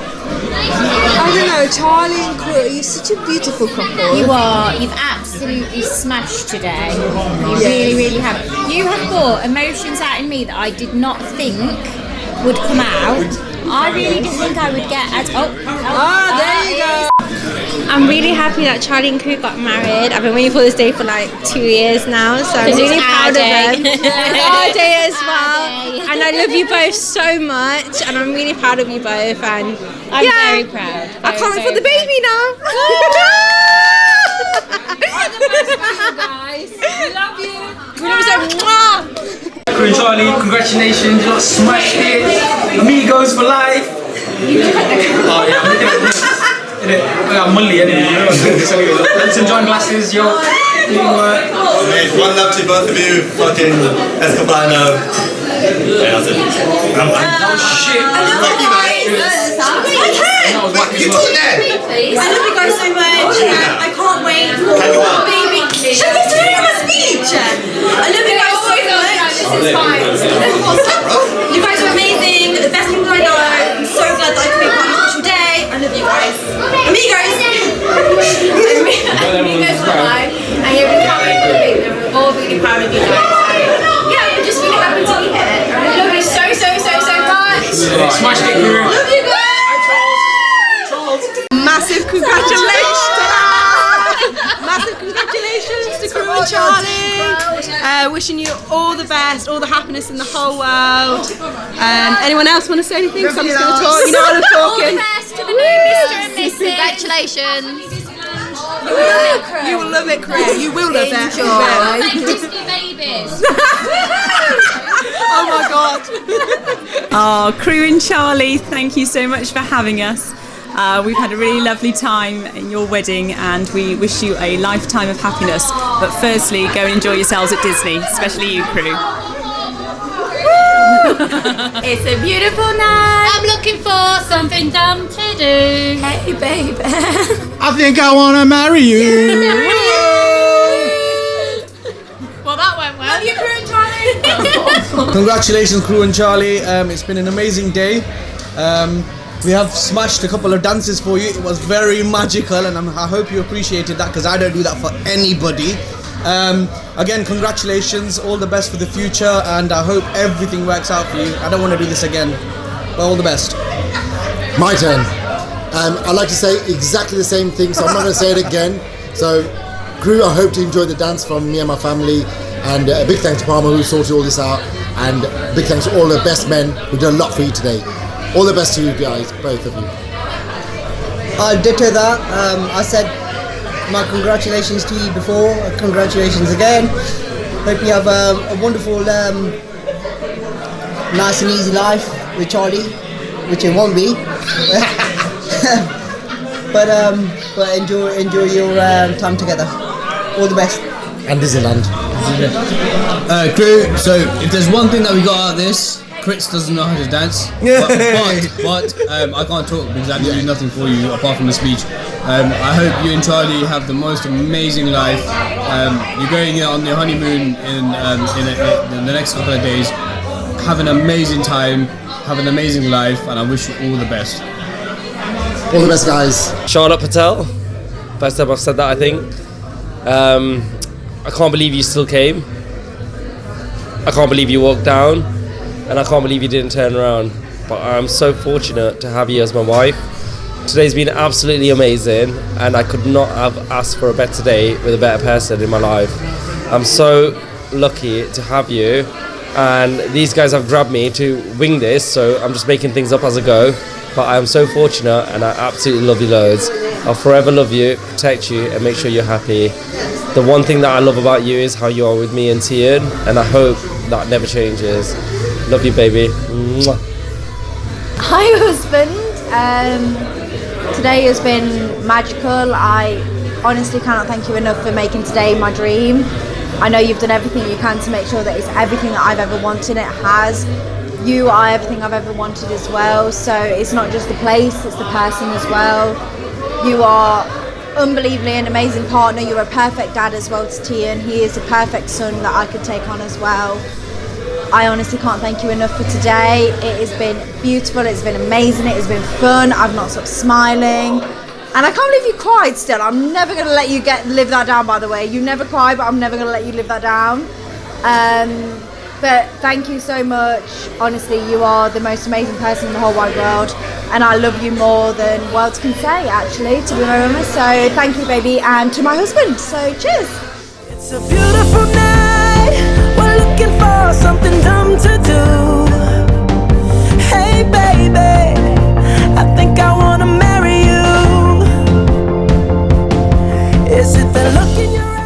I don't know, Charlie and Kru, you're such a beautiful couple. You are. You've absolutely smashed today. You really, really have. You have brought emotions out in me that I did not think would come out. I really didn't think I would get as. There you go. I'm really happy that Charlie and Kru got married. I've been waiting for this day for like 2 years now, so I'm really proud of them. It's our day as well, and I love you both so much, and I'm really proud of you both. And I'm very proud. I can't wait for the baby now. All the best for you guys. We love you. We love you so much. Kru and Charlie, congratulations, you lot smashed it. Amigos for life. Oh yeah, I'm looking at this. I'm Mully anyway, you know. Let's enjoy glasses, yo. Mate, one love to both of you, fucking Escobano. Yeah, that's it. Oh shit. Thank you, mate. You talk there. I love you guys so much. I can't wait for baby. Should we do a speech? I love you guys so much. This is fine. You guys are amazing. The best people I know. I'm so glad that I can be part of this special day. I love you guys. Amigos. Amigos for life. And you're really can't wait for the baby. We're all really proud of you guys. Yeah, we're just really happy to be here. I love you so much. Smashed it, Kru. Love you guys. Massive congratulations! Massive congratulations to Kru and Charlie. Wishing you all the best, all the happiness in the whole world. Anyone else want to say anything? So I'm just going to talk. You know what I'm talking. All the best to the new Mr. and Mrs. Congratulations. You will love it, Kru. You will love it. You will. Like Disney babies. Oh my god. Oh, Kru and Charlie, thank you so much for having us. We've had a really lovely time in your wedding, and we wish you a lifetime of happiness. But firstly, go and enjoy yourselves at Disney, especially you, Kru. It's a beautiful night. I'm looking for something dumb to do. Hey, baby. I think I want to marry you. Well, that went well. Love you, Kru and Charlie. Congratulations, Kru and Charlie. It's been an amazing day. We have smashed a couple of dances for you. It was very magical, and I hope you appreciated that, because I don't do that for anybody. Again, congratulations, all the best for the future, and I hope everything works out for you. I don't want to do this again, but all the best. My turn. I'd like to say exactly the same thing, so I'm not going to say it again. So, Kru, I hope you enjoyed the dance from me and my family, and a big thanks to Palmer who sorted all this out, and big thanks to all the best men who did a lot for you today. All the best to you guys, both of you. I'll ditto that. I said my congratulations to you before. Congratulations again. Hope you have a wonderful, nice and easy life with Charlie, which it won't be. but enjoy your time together. All the best. And Disneyland. Kru, so if there's one thing that we got out of this, Crits doesn't know how to dance, but I can't talk because I can do nothing for you apart from the speech. I hope you and Charlie have the most amazing life. You're going on your honeymoon in the next couple of days. Have an amazing time, have an amazing life, and I wish you all the best. All the best, guys. Charlotte Patel, first time I've said that, I think. I can't believe you still came. I can't believe you walked down. And I can't believe you didn't turn around. But I'm so fortunate to have you as my wife. Today's been absolutely amazing, and I could not have asked for a better day with a better person in my life. I'm so lucky to have you, and these guys have grabbed me to wing this, so I'm just making things up as I go. But I'm so fortunate, and I absolutely love you loads. I'll forever love you, protect you, and make sure you're happy. The one thing that I love about you is how you are with me and Tian, and I hope that never changes. Love you, baby. Mwah. Hi, husband. Today has been magical. I honestly cannot thank you enough for making today my dream. I know you've done everything you can to make sure that it's everything that I've ever wanted. It has. You are everything I've ever wanted as well. So it's not just the place, it's the person as well. You are unbelievably an amazing partner. You're a perfect dad as well to Tian. He is a perfect son that I could take on as well. I honestly can't thank you enough for today. It has been beautiful, it's been amazing, it has been fun. I've not stopped smiling. And I can't believe you cried still. I'm never going to let you live that down, by the way. You never cry, but I'm never going to let you live that down. But thank you so much. Honestly, you are the most amazing person in the whole wide world. And I love you more than words can say, actually, to be honest. So thank you, baby, and to my husband. So cheers. It's a beautiful night. We're looking for something dumb to do. Hey, baby, I think I want to marry you. Is it the look in your eyes?